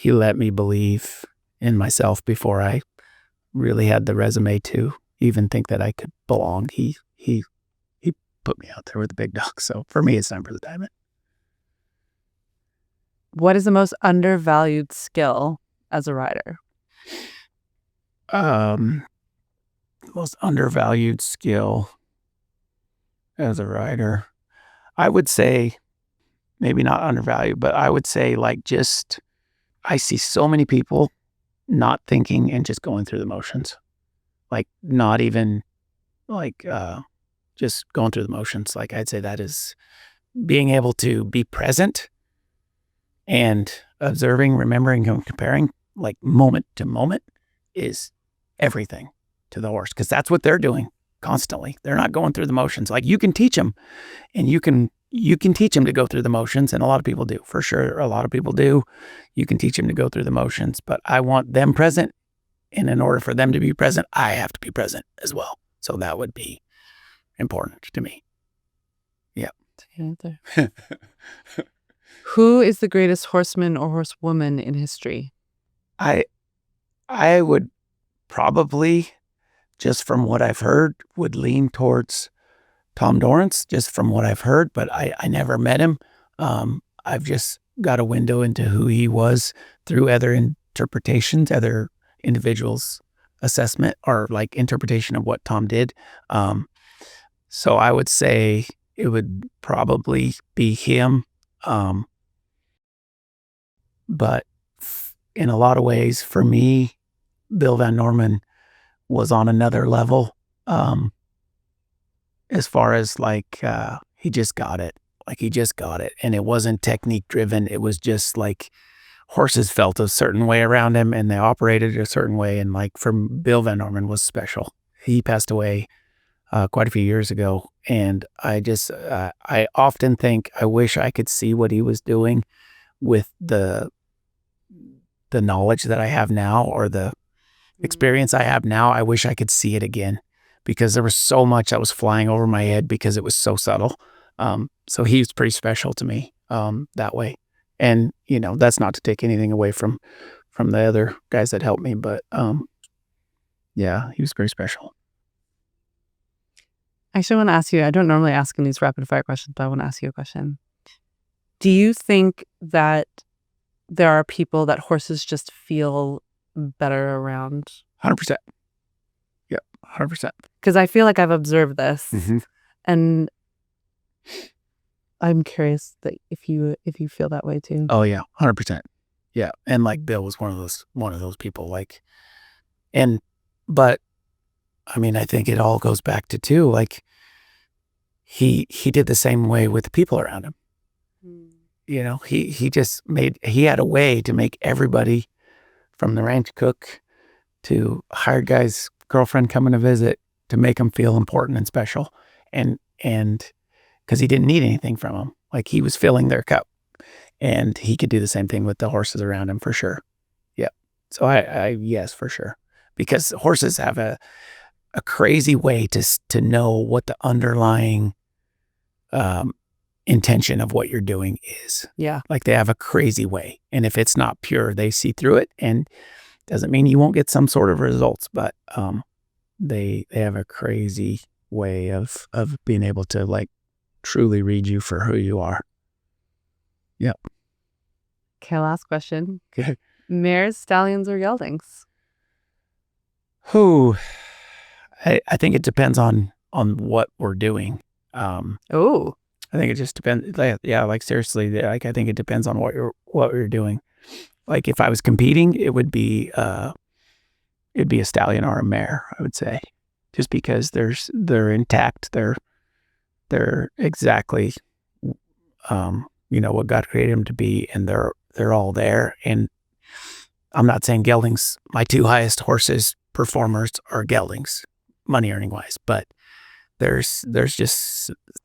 let me believe in myself before I really had the resume to even think that I could belong. He put me out there with the big dogs. So for me, it's Time for the Diamond. What is the most undervalued skill as a rider? Most undervalued skill as a rider, I would say, maybe not undervalued, but I would say, like, just, I see so many people not thinking and just going through the motions, like not even like just going through the motions. Like, I'd say that is being able to be present and observing, remembering, and comparing, like moment to moment, is everything to the horse, because that's what they're doing constantly. They're not going through the motions. Like, you can teach them, and you can teach them to go through the motions, and a lot of people do, for sure. A lot of people do. You can teach them to go through the motions, but I want them present, and in order for them to be present, I have to be present as well. So that would be important to me. Yeah. Who is the greatest horseman or horsewoman in history? I would probably, just from what I've heard, would lean towards Tom Dorrance, just from what I've heard, but I never met him. I've just got a window into who he was through other interpretations, other individuals' assessment, or like interpretation of what Tom did. So I would say it would probably be him. But in a lot of ways, for me, Bill Van Norman was on another level. As far as like, he just got it. Like, he just got it. And it wasn't technique driven. It was just like horses felt a certain way around him and they operated a certain way. And like, for Bill Van Norman was special. He passed away quite a few years ago. And I often think I wish I could see what he was doing with the knowledge that I have now, or the experience I have now. I wish I could see it again, because there was so much that was flying over my head because it was so subtle. So he's pretty special to me that way. And, that's not to take anything away from the other guys that helped me, but yeah, he was very special. I actually want to ask you, I don't normally ask him these rapid fire questions, but I want to ask you a question. Do you think that there are people that horses just feel better around? 100%. Yeah, 100%. Because I feel like I've observed this, Mm-hmm. and I'm curious that if you feel that way too. Oh yeah, 100%. Yeah, and like Bill was one of those people. But I mean, I think it all goes back to too. Like he did the same way with the people around him. He had a way to make everybody, from the ranch cook to hired guy's girlfriend coming to visit, to make them feel important and special. And because he didn't need anything from them. Like, he was filling their cup, and he could do the same thing with the horses around him for sure. Yeah. So I yes, for sure. Because horses have a crazy way to know what the underlying intention of what you're doing is. Yeah. Like, they have a crazy way. And if it's not pure, they see through it. And doesn't mean you won't get some sort of results, but they have a crazy way of being able to, like, truly read you for who you are. Yep. Okay, last question. Okay. Mares, stallions, or geldings? I think it depends on what we're doing. Oh. I think it just depends. Yeah, like, seriously, like, I think it depends on what you're doing. Like, if I was competing, it'd be a stallion or a mare, I would say, just because they're intact. They're exactly, what God created them to be, and they're all there. And I'm not saying geldings. My two highest horses performers are geldings, money earning wise, but there's a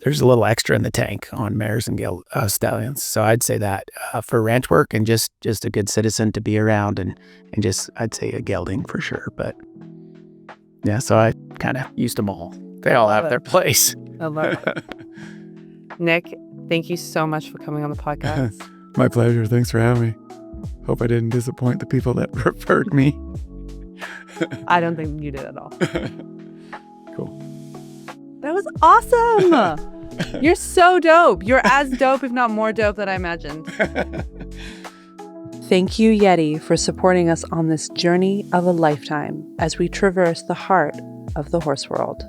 little extra in the tank on mares and stallions. So I'd say that for ranch work and just a good citizen to be around, and just, I'd say a gelding for sure. But yeah, so I kind of used them all. They all have their place. I love it. Nick, thank you so much for coming on the podcast. My pleasure. Thanks for having me. Hope I didn't disappoint the people that referred me. I don't think you did at all. Cool. That was awesome. You're so dope. You're as dope, if not more dope, than I imagined. Thank you, YETI, for supporting us on this journey of a lifetime as we traverse the heart of the horse world.